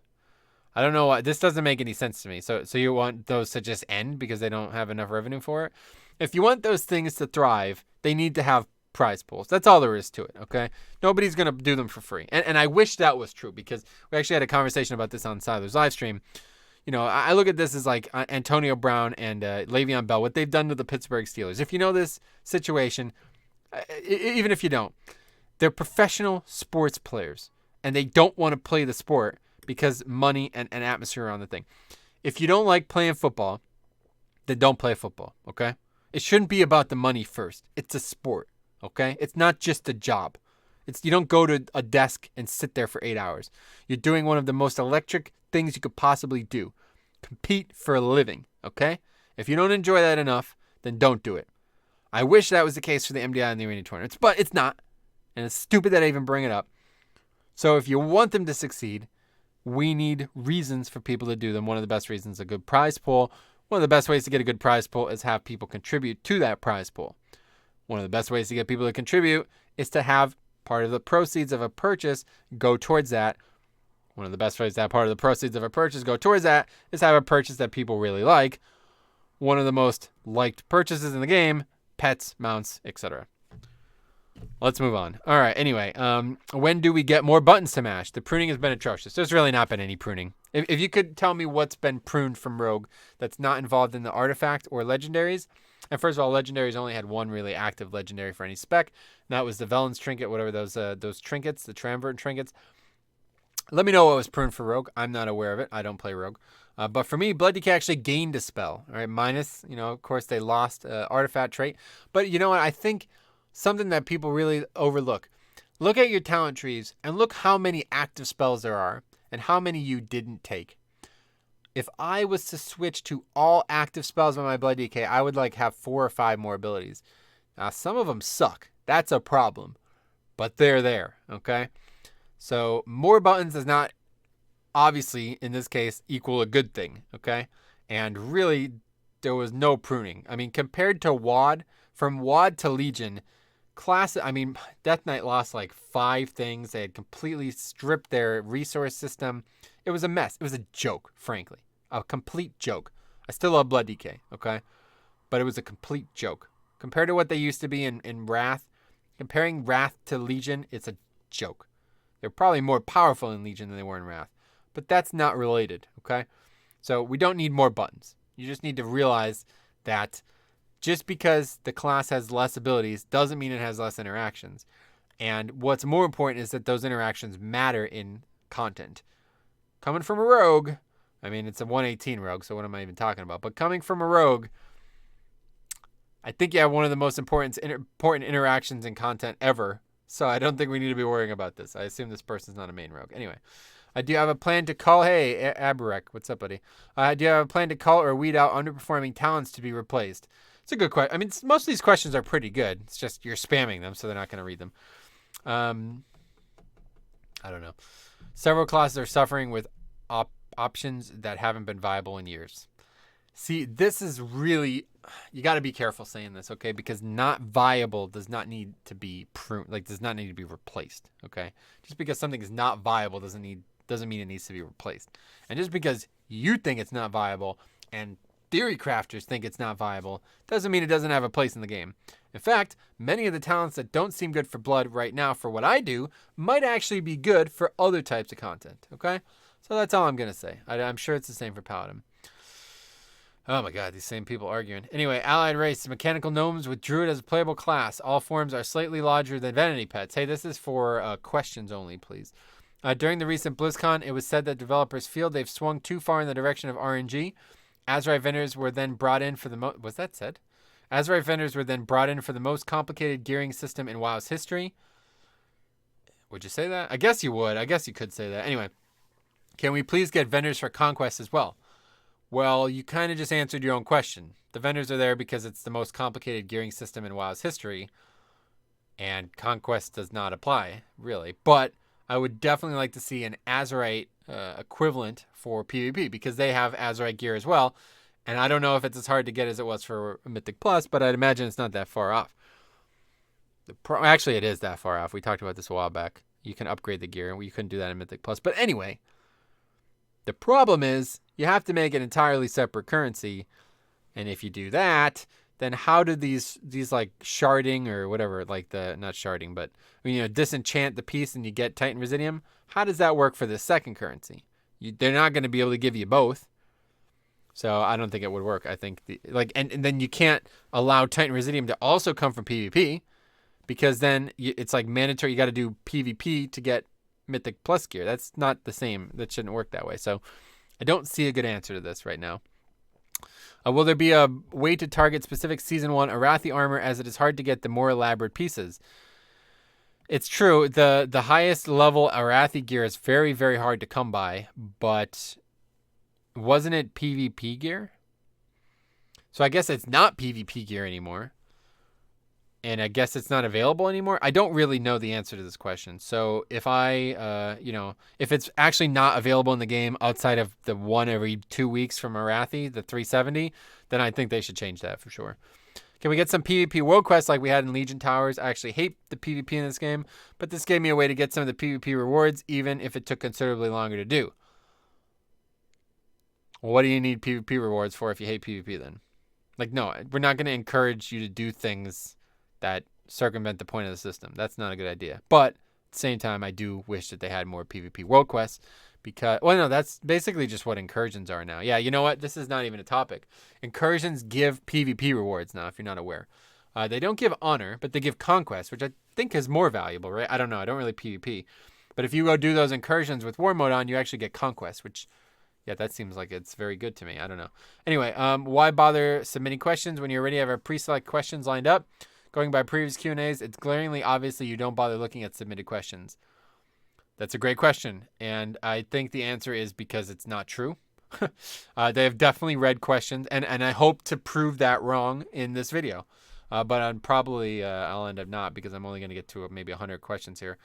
I don't know why. This doesn't make any sense to me. So you want those to just end because they don't have enough revenue for it? If you want those things to thrive, they need to have prize pools. That's all there is to it, okay? Nobody's going to do them for free. And I wish that was true because we actually had a conversation about this on Syiler's live stream. I look at this as like Antonio Brown and Le'Veon Bell, what they've done to the Pittsburgh Steelers. If you know this situation, even if you don't, they're professional sports players, and they don't want to play the sport because money and atmosphere are on the thing. If you don't like playing football, then don't play football, okay? It shouldn't be about the money first. It's a sport, okay? It's not just a job. You don't go to a desk and sit there for 8 hours. You're doing one of the most electric things you could possibly do. Compete for a living, okay? If you don't enjoy that enough, then don't do it. I wish that was the case for the MDI and the arena tournaments, but it's not. And it's stupid that I even bring it up. So if you want them to succeed, we need reasons for people to do them. One of the best reasons is a good prize pool. One of the best ways to get a good prize pool is have people contribute to that prize pool. One of the best ways to get people to contribute is to have part of the proceeds of a purchase go towards that. One of the best ways to have part of the proceeds of a purchase go towards that is have a purchase that people really like. One of the most liked purchases in the game, pets, mounts, etc. Let's move on. All right. Anyway, when do we get more buttons to mash? The pruning has been atrocious. There's really not been any pruning. If you could tell me what's been pruned from Rogue that's not involved in the artifact or legendaries. And first of all, legendaries only had one really active legendary for any spec. And that was the Velen's trinket, whatever those trinkets, the Tramvert trinkets. Let me know what was pruned for Rogue. I'm not aware of it. I don't play Rogue. But for me, Blood Decay actually gained a spell. All right, minus, of course, they lost artifact trait. But you know what? I think something that people really overlook. Look at your talent trees and look how many active spells there are and how many you didn't take. If I was to switch to all active spells on my Blood Decay, I would have 4 or 5 more abilities. Now, some of them suck. That's a problem. But they're there, okay? So more buttons does not, obviously, in this case, equal a good thing, okay? And really, there was no pruning. I mean, compared to WoD, from WoD to Legion, Death Knight lost 5 things. They had completely stripped their resource system. It was a mess. It was a joke, frankly. A complete joke. I still love Blood Decay, okay? But it was a complete joke. Compared to what they used to be in Wrath, comparing Wrath to Legion, it's a joke. They're probably more powerful in Legion than they were in Wrath. But that's not related, okay? So we don't need more buttons. You just need to realize that just because the class has less abilities doesn't mean it has less interactions. And what's more important is that those interactions matter in content. Coming from a rogue, it's a 118 rogue, so what am I even talking about? But coming from a rogue, I think you have one of the most important interactions in content ever. So I don't think we need to be worrying about this. I assume this person's not a main rogue. Anyway, do you have a plan to call? Hey, Abarek, what's up, buddy? Do you have a plan to call or weed out underperforming talents to be replaced? It's a good question. Most of these questions are pretty good. It's just you're spamming them, so they're not going to read them. I don't know. Several classes are suffering with options that haven't been viable in years. See, this is really, you got to be careful saying this, okay? Because not viable does not need to be pruned, does not need to be replaced, okay? Just because something is not viable doesn't mean it needs to be replaced. And just because you think it's not viable and theory crafters think it's not viable doesn't mean it doesn't have a place in the game. In fact, many of the talents that don't seem good for Blood right now for what I do might actually be good for other types of content, okay? So that's all I'm going to say. I'm sure it's the same for Paladin. Oh my god, these same people arguing. Anyway, allied race, mechanical gnomes with druid as a playable class. All forms are slightly larger than vanity pets. Hey, this is for questions only, please. During the recent BlizzCon, it was said that developers feel they've swung too far in the direction of RNG. Azerite vendors were then brought in for the most... Was that said? Azerite vendors were then brought in for the most complicated gearing system in WoW's history. Would you say that? I guess you would. I guess you could say that. Anyway, can we please get vendors for Conquest as well? Well, you kind of just answered your own question. The vendors are there because it's the most complicated gearing system in WoW's history, and Conquest does not apply, really. But I would definitely like to see an Azerite equivalent for PvP, because they have Azerite gear as well, and I don't know if it's as hard to get as it was for Mythic Plus, but I'd imagine it's not that far off. Actually, it is that far off. We talked about this a while back. You can upgrade the gear, and you couldn't do that in Mythic Plus. But anyway, the problem is you have to make an entirely separate currency, and if you do that, then how do these sharding or whatever, not sharding, but disenchant the piece and you get Titan Residium? How does that work for the second currency? They're not going to be able to give you both, so I don't think it would work. I think and then you can't allow Titan Residium to also come from PvP, because then it's mandatory. You got to do PvP to get Mythic Plus gear. That's not the same. That shouldn't work that way. So I don't see a good answer to this right now. Will there be a way to target specific Season 1 Arathi armor, as it is hard to get the more elaborate pieces? It's true. The highest level Arathi gear is very, very hard to come by, but wasn't it PvP gear? So I guess it's not PvP gear anymore. And I guess it's not available anymore. I don't really know the answer to this question. So if if it's actually not available in the game outside of the one every 2 weeks from Arathi, the 370, then I think they should change that for sure. Can we get some PvP world quests like we had in Legion Towers? I actually hate the PvP in this game, but this gave me a way to get some of the PvP rewards, even if it took considerably longer to do. Well, what do you need PvP rewards for if you hate PvP then? No, we're not going to encourage you to do things that circumvent the point of the system. That's not a good idea. But at the same time, I do wish that they had more PvP world quests because, well, no, that's basically just what incursions are now. Yeah, you know what? This is not even a topic. Incursions give PvP rewards now, if you're not aware. They don't give honor, but they give conquest, which I think is more valuable, right? I don't know. I don't really PvP. But if you go do those incursions with war mode on, you actually get conquest, which, yeah, that seems like it's very good to me. I don't know. Anyway, why bother submitting questions when you already have our pre-select questions lined up? Going by previous Q&As, it's glaringly obvious you don't bother looking at submitted questions. That's a great question, and I think the answer is because it's not true. They have definitely read questions, and I hope to prove that wrong in this video. But I'm probably, I'll end up not because I'm only going to get to maybe 100 questions here.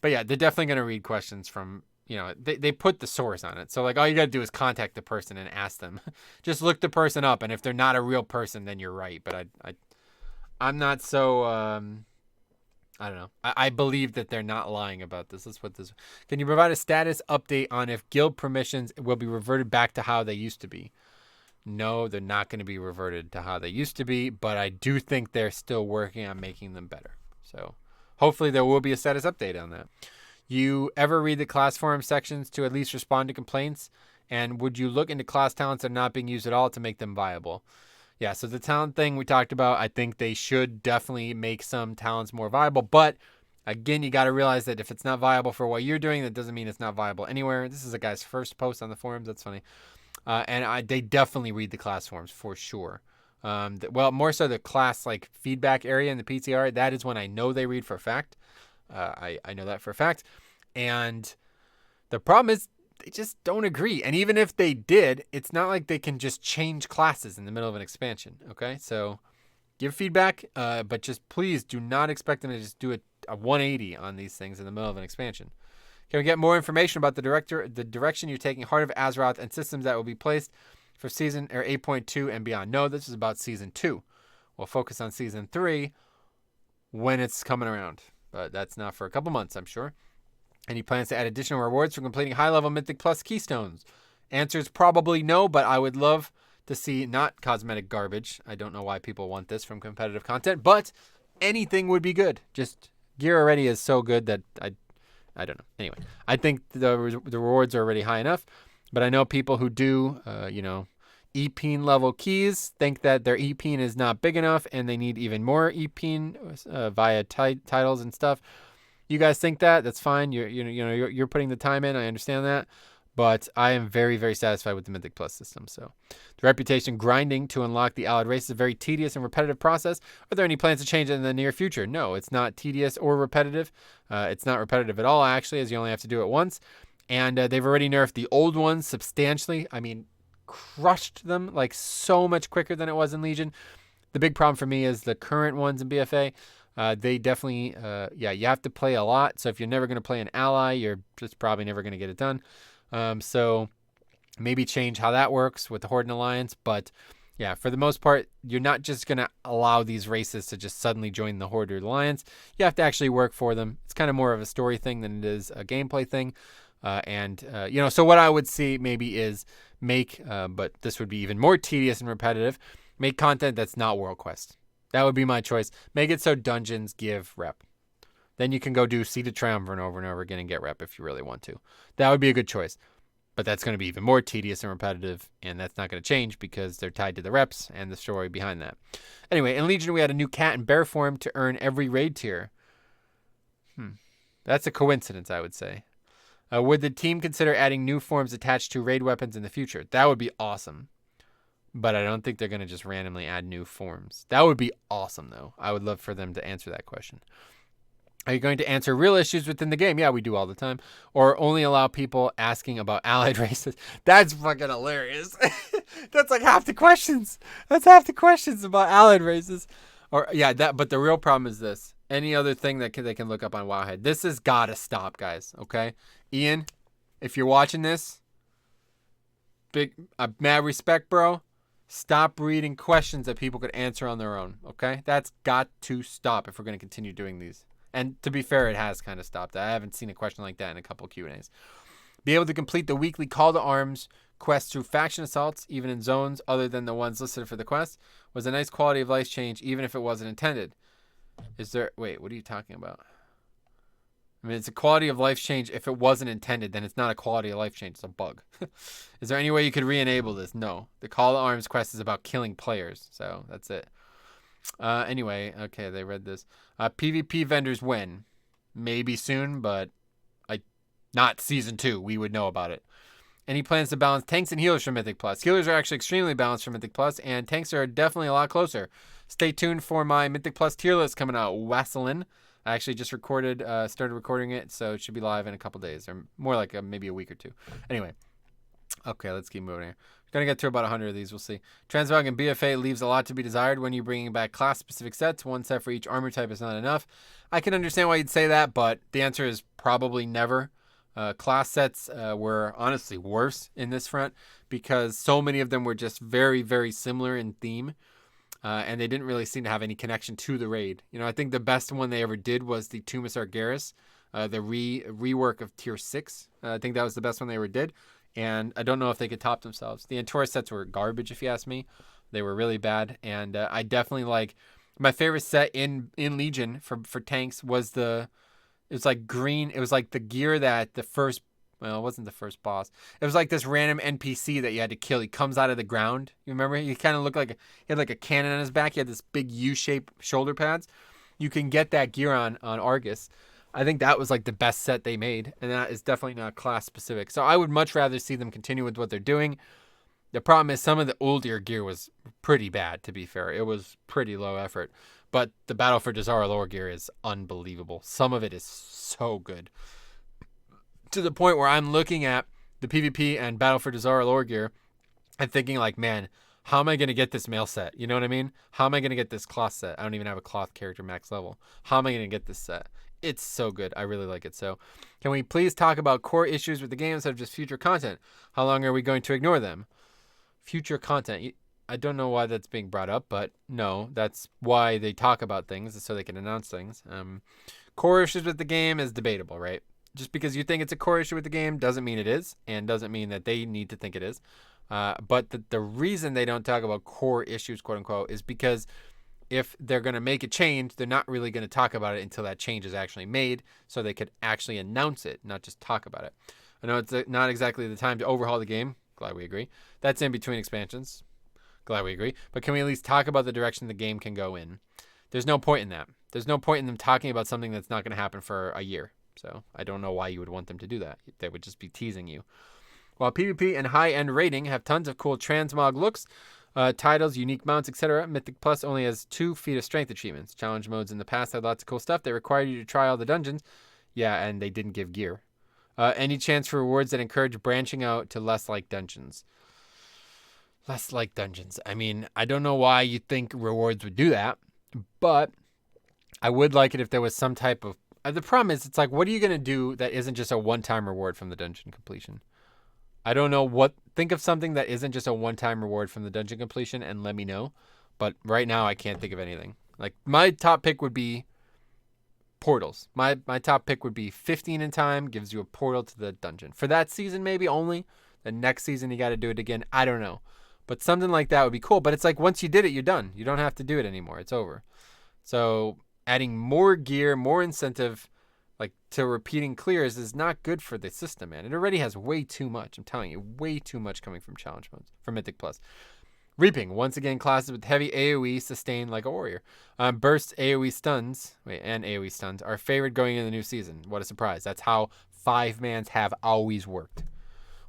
But yeah, they're definitely going to read questions from, you know, they put the source on it. So like all you got to do is contact the person and ask them. Just look the person up, and if they're not a real person, then you're right. But I'm not so, I don't know. I believe that they're not lying about this. Let's put this. Can you provide a status update on if guild permissions will be reverted back to how they used to be? No, they're not going to be reverted to how they used to be, but I do think they're still working on making them better. So hopefully there will be a status update on that. You ever read the class forum sections to at least respond to complaints? And would you look into class talents that are not being used at all to make them viable? Yeah, so the talent thing we talked about, I think they should definitely make some talents more viable. But again, you got to realize that if it's not viable for what you're doing, that doesn't mean it's not viable anywhere. This is a guy's first post on the forums. That's funny. And they definitely read the class forums for sure. Well, more so the class like feedback area in the PTR. That is when I know they read for a fact. I know that for a fact. And the problem is they just don't agree. And even if they did, it's not like they can just change classes in the middle of an expansion. Okay, so give feedback, but just please do not expect them to just do a 180 on these things in the middle of an expansion. Can we get more information about the direction you're taking Heart of Azeroth and systems that will be placed for season or 8.2 and beyond? No, this is about season 2. We'll focus on season 3 when it's coming around, but that's not for a couple months, I'm sure. Any plans to add additional rewards for completing high-level Mythic Plus Keystones? Answer is probably no, but I would love to see not cosmetic garbage. I don't know why people want this from competitive content, but anything would be good. Just gear already is so good that I don't know. Anyway, I think the rewards are already high enough, but I know people who do, EPeen level keys think that their EPeen is not big enough and they need even more EPeen via titles and stuff. You guys think that? That's fine. You're putting the time in. I understand that, but I am very, very satisfied with the Mythic Plus system. So, the reputation grinding to unlock the allied race is a very tedious and repetitive process. Are there any plans to change it in the near future? No, it's not tedious or repetitive. It's not repetitive at all, actually, as you only have to do it once. And they've already nerfed the old ones substantially. I mean, crushed them like so much quicker than it was in Legion. The big problem for me is the current ones in BFA. They definitely, you have to play a lot. So if you're never going to play an ally, you're just probably never going to get it done. So maybe change how that works with the Horde and Alliance. But yeah, for the most part, you're not just going to allow these races to just suddenly join the Horde or the Alliance. You have to actually work for them. It's kind of more of a story thing than it is a gameplay thing. So what I would see maybe is make, but this would be even more tedious and repetitive, make content that's not World Quest. That would be my choice. Make it so dungeons give rep. Then you can go do Seed of Triumvirate over and over again and get rep if you really want to. That would be a good choice. But that's going to be even more tedious and repetitive, and that's not going to change because they're tied to the reps and the story behind that. Anyway, in Legion, we had a new cat and bear form to earn every raid tier. That's a coincidence, I would say. Would the team consider adding new forms attached to raid weapons in the future? That would be awesome. But I don't think they're going to just randomly add new forms. That would be awesome, though. I would love for them to answer that question. Are you going to answer real issues within the game? Yeah, we do all the time. Or only allow people asking about allied races? That's fucking hilarious. That's like half the questions. That's half the questions about allied races. Or yeah, but the real problem is this. Any other thing that they can look up on Wowhead. This has got to stop, guys. Okay? Ian, if you're watching this, big mad respect, bro. Stop reading questions that people could answer on their own, okay? That's got to stop if we're going to continue doing these. And to be fair, it has kind of stopped. I haven't seen a question like that in a couple Q&As. Be able to complete the weekly Call to Arms quests through faction assaults, even in zones other than the ones listed for the quest, was a nice quality of life change, even if it wasn't intended. Is there... Wait, what are you talking about? I mean, it's a quality of life change. If it wasn't intended, then it's not a quality of life change. It's a bug. Is there any way you could re-enable this? No. The Call to Arms quest is about killing players. So that's it. Anyway, okay, they read this. PvP vendors win. Maybe soon, but not Season 2. We would know about it. Any plans to balance tanks and healers for Mythic Plus? Healers are actually extremely balanced for Mythic Plus, and tanks are definitely a lot closer. Stay tuned for my Mythic Plus tier list coming out. Wasselin. I actually just started recording it, so it should be live in a couple days, or more like maybe a week or two. Anyway, okay, let's keep moving here. We're going to get to about 100 of these. We'll see. Transmog and BFA leaves a lot to be desired when you're bringing back class-specific sets. One set for each armor type is not enough. I can understand why you'd say that, but the answer is probably never. Class sets were honestly worse in this front because so many of them were just very, very similar in theme. And they didn't really seem to have any connection to the raid. You know, I think the best one they ever did was the Tumis Argeris, the rework of Tier 6. I think that was the best one they ever did. And I don't know if they could top themselves. The Antora sets were garbage, if you ask me. They were really bad. And I definitely like... My favorite set in Legion for tanks was the... It was like green. It was like the gear that the first... Well, it wasn't the first boss. It was like this random NPC that you had to kill. He comes out of the ground. You remember? He kind of looked like... He had like a cannon on his back. He had this big U-shaped shoulder pads. You can get that gear on Argus. I think that was like the best set they made. And that is definitely not class specific. So I would much rather see them continue with what they're doing. The problem is some of the older gear was pretty bad, to be fair. It was pretty low effort. But the Battle for Dazara lore gear is unbelievable. Some of it is so good. To the point where I'm looking at the PvP and Battle for Dazara lore gear and thinking like, man, how am I going to get this mail set? You know what I mean? How am I going to get this cloth set? I don't even have a cloth character max level. How am I going to get this set? It's so good. I really like it. So can we please talk about core issues with the game instead of just future content? How long are we going to ignore them? Future content. I don't know why that's being brought up, but no, that's why they talk about things, so they can announce things. Core issues with the game is debatable, right? Just because you think it's a core issue with the game doesn't mean it is, and doesn't mean that they need to think it is. But the reason they don't talk about core issues, quote unquote, is because if they're going to make a change, they're not really going to talk about it until that change is actually made, so they could actually announce it, not just talk about it. I know it's not exactly the time to overhaul the game. Glad we agree. That's in between expansions. Glad we agree. But can we at least talk about the direction the game can go in? There's no point in that. There's no point in them talking about something that's not going to happen for a year. So I don't know why you would want them to do that. They would just be teasing you. While PvP and high-end rating have tons of cool transmog looks, titles, unique mounts, etc., Mythic Plus only has 2 feet of strength achievements. Challenge modes in the past had lots of cool stuff that required you to try all the dungeons. Yeah, and they didn't give gear. Any chance for rewards that encourage branching out to less like dungeons? Less like dungeons. I mean, I don't know why you think rewards would do that, but I would like it if there was some type of... the problem is, it's like, what are you going to do that isn't just a one-time reward from the dungeon completion? I don't know what... Think of something that isn't just a one-time reward from the dungeon completion and let me know. But right now, I can't think of anything. Like, my top pick would be portals. My top pick would be 15 in time, gives you a portal to the dungeon. For that season, maybe only. The next season, you got to do it again. I don't know. But something like that would be cool. But it's like, once you did it, you're done. You don't have to do it anymore. It's over. So adding more gear, more incentive, like, to repeating clears is not good for the system, man. It already has way too much. I'm telling you, way too much coming from challenge modes, from Mythic Plus. Reaping, once again, classes with heavy AoE sustain like a warrior. Burst AoE stuns, and AoE stuns are favored going into the new season. What a surprise. That's how 5-mans have always worked.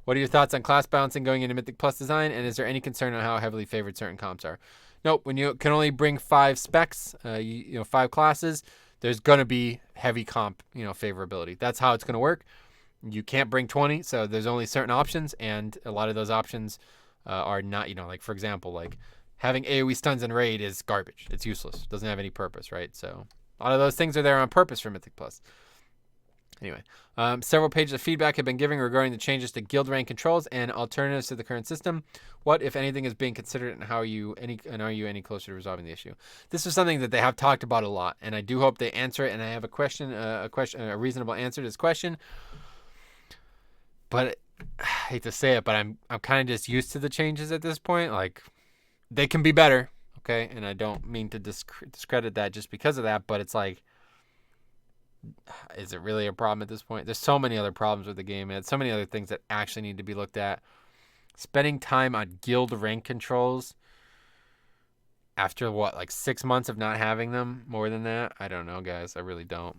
What are your thoughts on class balancing going into Mythic Plus design, and is there any concern on how heavily favored certain comps are? Nope, when you can only bring 5 specs, 5 classes, there's going to be heavy comp, favorability. That's how it's going to work. You can't bring 20, so there's only certain options, and a lot of those options are not, like, for example, like having AoE stuns in raid is garbage. It's useless. It doesn't have any purpose, right? So a lot of those things are there on purpose for Mythic Plus. Anyway, several pages of feedback have been given regarding the changes to guild rank controls and alternatives to the current system. What, if anything, is being considered, and are you any closer to resolving the issue? This is something that they have talked about a lot, and I do hope they answer it. And I have a reasonable answer to this question. But I hate to say it, but I'm kind of just used to the changes at this point. Like, they can be better. okay? And I don't mean to discredit that just because of that, but it's like, is it really a problem at this point? There's so many other problems with the game, man. So many other things that actually need to be looked at. Spending time on guild rank controls after what, like 6 months of not having them? More than that? I don't know, guys. I really don't.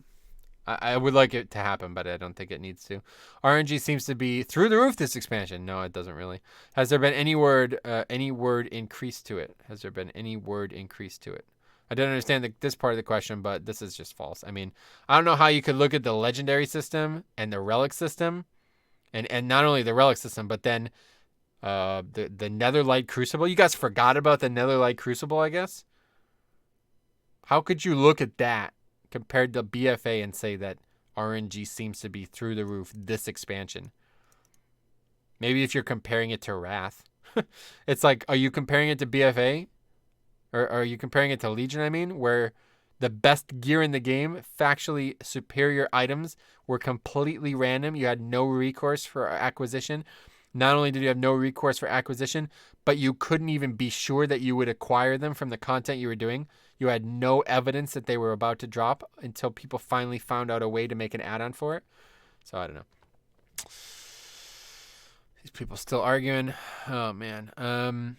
I would like it to happen, but I don't think it needs to. RNG seems to be through the roof this expansion. No, it doesn't really. Has there been any word increase to it? Has there been any word increase to it? I don't understand this part of the question, but this is just false. I mean, I don't know how you could look at the legendary system and the relic system, and not only the relic system, but then the Netherlight Crucible. You guys forgot about the Netherlight Crucible, I guess? How could you look at that compared to BFA and say that RNG seems to be through the roof this expansion? Maybe if you're comparing it to Wrath. It's like, are you comparing it to BFA? Or are you comparing it to Legion, I mean, where the best gear in the game, factually superior items, were completely random. You had no recourse for acquisition. Not only did you have no recourse for acquisition, but you couldn't even be sure that you would acquire them from the content you were doing. You had no evidence that they were about to drop until people finally found out a way to make an add-on for it. So I don't know. These people still arguing. Oh, man.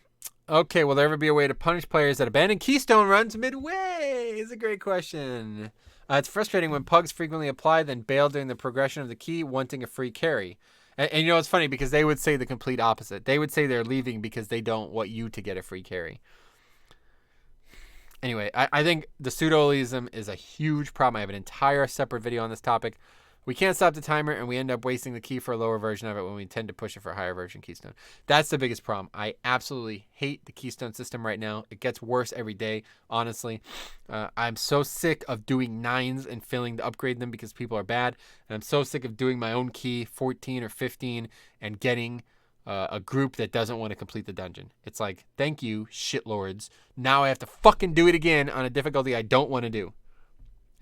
Okay, will there ever be a way to punish players that abandon Keystone runs midway? Is a great question. It's frustrating when pugs frequently apply, then bail during the progression of the key, wanting a free carry. And you know, it's funny because they would say the complete opposite. They would say they're leaving because they don't want you to get a free carry. Anyway, I think the pseudo-elitism is a huge problem. I have an entire separate video on this topic. We can't stop the timer, and we end up wasting the key for a lower version of it when we tend to push it for a higher version Keystone. That's the biggest problem. I absolutely hate the Keystone system right now. It gets worse every day, honestly. I'm so sick of doing 9s and failing to upgrade them because people are bad. And I'm so sick of doing my own key, 14 or 15, and getting a group that doesn't want to complete the dungeon. It's like, thank you, shitlords. Now I have to fucking do it again on a difficulty I don't want to do.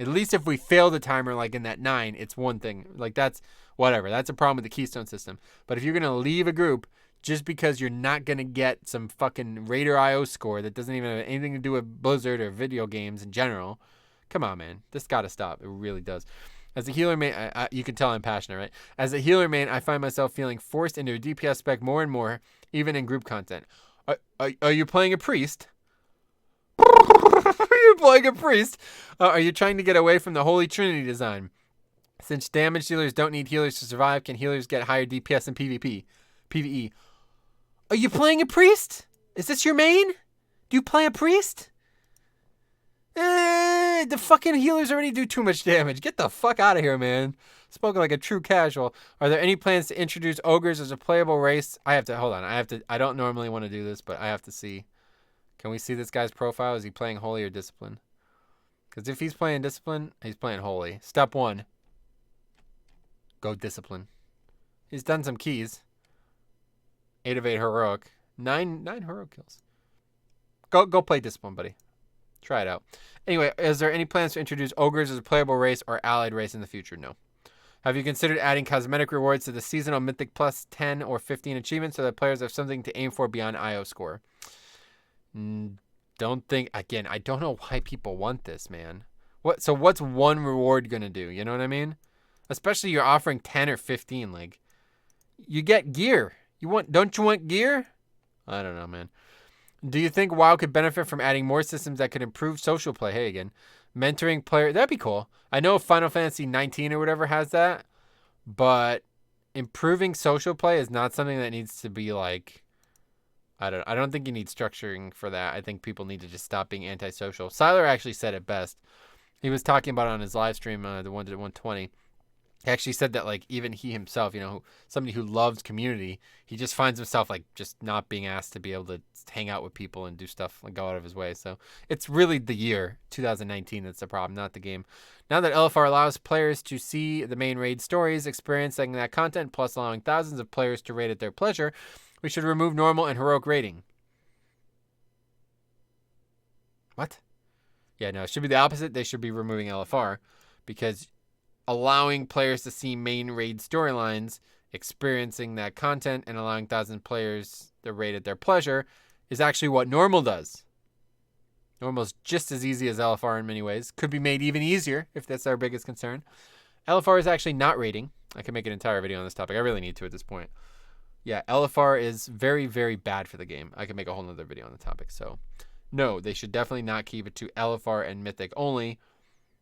At least if we fail the timer, like in that 9, it's one thing. Like, that's whatever. That's a problem with the Keystone system. But if you're going to leave a group just because you're not going to get some fucking Raider IO score that doesn't even have anything to do with Blizzard or video games in general, come on, man. This got to stop. It really does. As a healer main, you can tell I'm passionate, right? As a healer main, I find myself feeling forced into a DPS spec more and more, even in group content. Are you playing a priest? Are you playing a priest? Are you trying to get away from the Holy Trinity design? Since damage dealers don't need healers to survive, can healers get higher DPS in PvE? Are you playing a priest? Is this your main? Do you play a priest? The fucking healers already do too much damage. Get the fuck out of here, man. Spoken like a true casual. Are there any plans to introduce ogres as a playable race? Hold on. I don't normally want to do this, but I have to see. Can we see this guy's profile? Is he playing Holy or Discipline? Because if he's playing Discipline, he's playing Holy. Step 1. Go Discipline. He's done some keys. 8 of 8 heroic. 9 heroic kills. Go play Discipline, buddy. Try it out. Anyway, is there any plans to introduce ogres as a playable race or allied race in the future? No. Have you considered adding cosmetic rewards to the seasonal Mythic plus 10 or 15 achievements so that players have something to aim for beyond IO score? Don't think, again, I don't know why people want this, man. So what's one reward gonna do? You know what I mean? Especially you're offering 10 or 15, like, you get gear. Don't you want gear? I don't know, man. Do you think WoW could benefit from adding more systems that could improve social play? Hey, again, mentoring player, that'd be cool. I know Final Fantasy 19 or whatever has that, but improving social play is not something that needs to be like, I don't think you need structuring for that. I think people need to just stop being antisocial. Syiler actually said it best. He was talking about it on his live stream, the one to 120. He actually said that, like, even he himself, you know, somebody who loves community, he just finds himself, like, just not being asked to be able to hang out with people and do stuff, like, go out of his way. So it's really the year 2019 that's the problem, not the game. Now that LFR allows players to see the main raid stories, experiencing that content, plus allowing thousands of players to raid at their pleasure, we should remove normal and heroic raiding. What? Yeah, no, it should be the opposite. They should be removing LFR because allowing players to see main raid storylines, experiencing that content, and allowing thousands of players to raid at their pleasure is actually what normal does. Almost just as easy as LFR in many ways. Could be made even easier if that's our biggest concern. LFR is actually not raiding. I can make an entire video on this topic. I really need to at this point. Yeah, LFR is very, very bad for the game. I can make a whole nother video on the topic. So, no, they should definitely not keep it to LFR and Mythic only.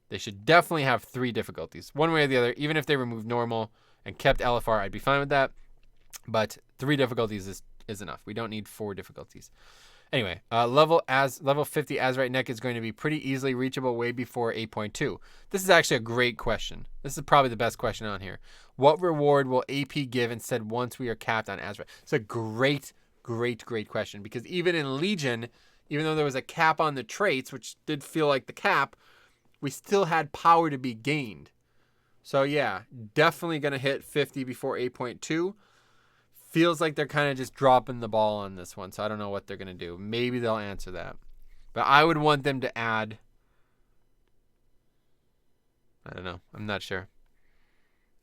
They should definitely have 3 difficulties. One way or the other, even if they removed normal and kept LFR, I'd be fine with that. But 3 difficulties is enough. We don't need 4 difficulties. Anyway, level 50 Azerite neck is going to be pretty easily reachable way before 8.2. This is actually a great question. This is probably the best question on here. What reward will AP give instead once we are capped on Azerite? It's a great, great, great question, because even in Legion, even though there was a cap on the traits, which did feel like the cap, we still had power to be gained. So yeah, definitely going to hit 50 before 8.2. Feels like they're kind of just dropping the ball on this one, so I don't know what they're going to do. Maybe they'll answer that. But I would want them to add... I don't know. I'm not sure.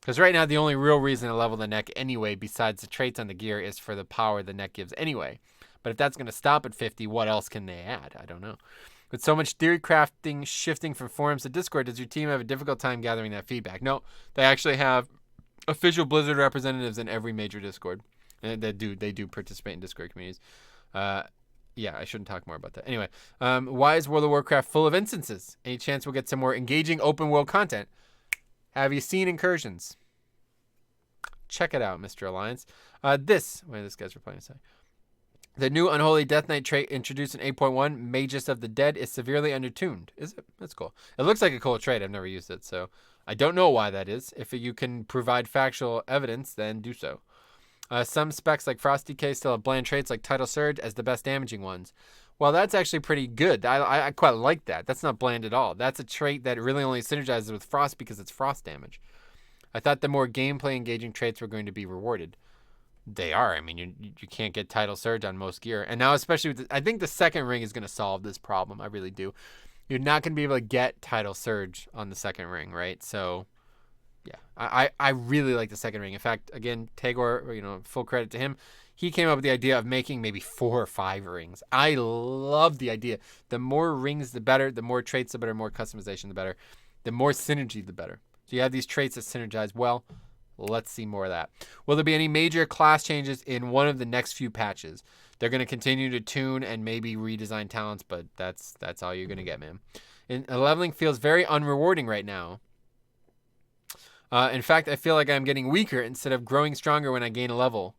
Because right now, the only real reason to level the neck anyway, besides the traits on the gear, is for the power the neck gives anyway. But if that's going to stop at 50, what else can they add? I don't know. With so much theory crafting shifting from forums to Discord, does your team have a difficult time gathering that feedback? No, they actually have official Blizzard representatives in every major Discord. And they do participate in Discord communities. Yeah, I shouldn't talk more about that. Anyway, why is World of Warcraft full of instances? Any chance we'll get some more engaging open world content? Have you seen Incursions? Check it out, Mr. Alliance. This guy's replying. Sorry. The new Unholy Death Knight trait introduced in 8.1, Magus of the Dead, is severely undertuned. Is it? That's cool. It looks like a cool trait. I've never used it, so I don't know why that is. If you can provide factual evidence, then do so. Some specs like Frost Decay still have bland traits like Tidal Surge as the best damaging ones. Well, that's actually pretty good. I quite like that. That's not bland at all. That's a trait that really only synergizes with Frost because it's Frost damage. I thought the more gameplay engaging traits were going to be rewarded. They are. I mean, you can't get Tidal Surge on most gear. And now especially with I think the second ring is going to solve this problem. I really do. You're not going to be able to get Tidal Surge on the second ring, right? So... yeah, I really like the second ring. In fact, again, Tagore, full credit to him. He came up with the idea of making maybe 4 or 5 rings. I love the idea. The more rings, the better. The more traits, the better. More customization, the better. The more synergy, the better. So you have these traits that synergize well. Let's see more of that. Will there be any major class changes in one of the next few patches? They're going to continue to tune and maybe redesign talents, but that's all you're going to get, man. Leveling feels very unrewarding right now. In fact, I feel like I'm getting weaker instead of growing stronger when I gain a level.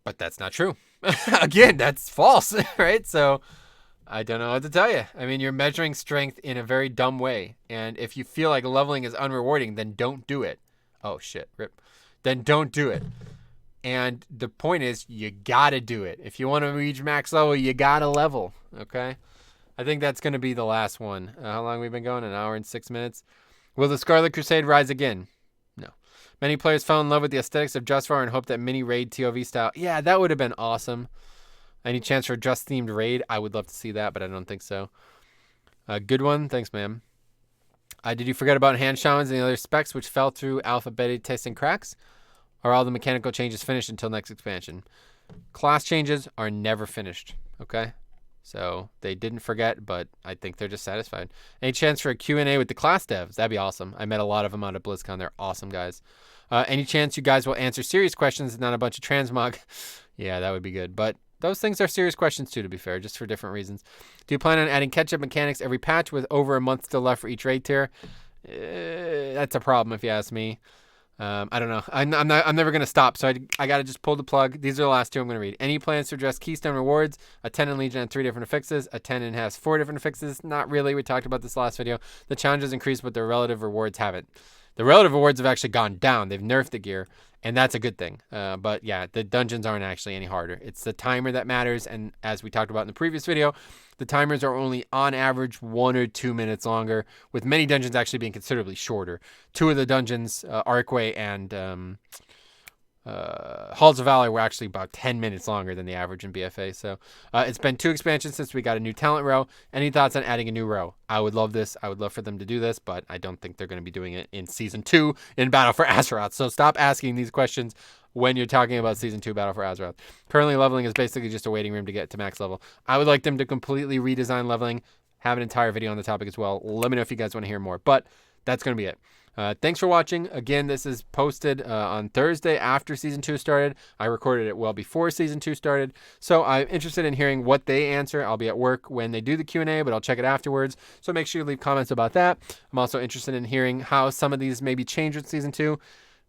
But that's not true. Again, that's false, right? So I don't know what to tell you. I mean, you're measuring strength in a very dumb way. And if you feel like leveling is unrewarding, then don't do it. Oh, shit. Rip. Then don't do it. And the point is, you got to do it. If you want to reach max level, you got to level, okay? I think that's going to be the last one. How long have we been going? 1 hour and 6 minutes. Will the Scarlet Crusade rise again? No. Many players fell in love with the aesthetics of Justvar and hoped that mini raid TOV style. Yeah, that would have been awesome. Any chance for a just themed raid? I would love to see that, but I don't think so. Good one. Thanks, ma'am. Did you forget about hand shamans and the other specs which fell through alpha, beta testing cracks? Are all the mechanical changes finished until next expansion? Class changes are never finished, okay? So they didn't forget, but I think they're just satisfied. Any chance for a Q&A with the class devs? That'd be awesome. I met a lot of them out at BlizzCon. They're awesome guys. Any chance you guys will answer serious questions and not a bunch of transmog? Yeah, that would be good. But those things are serious questions too, to be fair, just for different reasons. Do you plan on adding catch-up mechanics every patch with over a month still left for each raid tier? That's a problem if you ask me. I don't know. I'm never going to stop, so I got to just pull the plug. These are the last 2 I'm going to read. Any plans to address Keystone rewards? A 10 in Legion has 3 different affixes. A 10 in has 4 different affixes. Not really. We talked about this last video. The challenges increase, but the relative rewards haven't. The relative rewards have actually gone down. They've nerfed the gear, and that's a good thing. But yeah, the dungeons aren't actually any harder. It's the timer that matters, and as we talked about in the previous video, the timers are only on average 1 or 2 minutes longer, with many dungeons actually being considerably shorter. 2 of the dungeons, Archway and Halls of Valor were actually about 10 minutes longer than the average in BFA. So it's been 2 expansions since we got a new talent row. Any thoughts on adding a new row? I would love this. I would love for them to do this, but I don't think they're going to be doing it in Season 2 in Battle for Azeroth. So stop asking these questions when you're talking about Season 2 Battle for Azeroth. Currently, leveling is basically just a waiting room to get to max level. I would like them to completely redesign leveling, have an entire video on the topic as well. Let me know if you guys want to hear more, but that's going to be it. Thanks for watching. Again, this is posted on Thursday after Season 2 started. I recorded it well before Season 2 started. So I'm interested in hearing what they answer. I'll be at work when they do the Q&A, but I'll check it afterwards. So make sure you leave comments about that. I'm also interested in hearing how some of these maybe change with Season 2.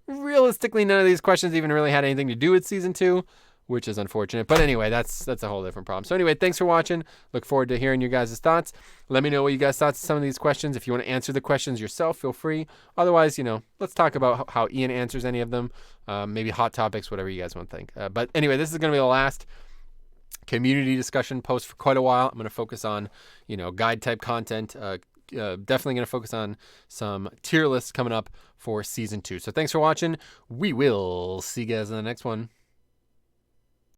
Realistically, none of these questions even really had anything to do with Season 2. Which is unfortunate. But anyway, that's a whole different problem. So anyway, thanks for watching. Look forward to hearing your guys' thoughts. Let me know what you guys thought of some of these questions. If you want to answer the questions yourself, feel free. Otherwise, let's talk about how Ian answers any of them. Maybe hot topics, whatever you gugoing to think. But anyway, this is going to be the last community discussion post for quite a while. I'm going to focus on, guide type content. Definitely going to focus on some tier lists coming up for Season 2. So thanks for watching. We will see you guys in the next one.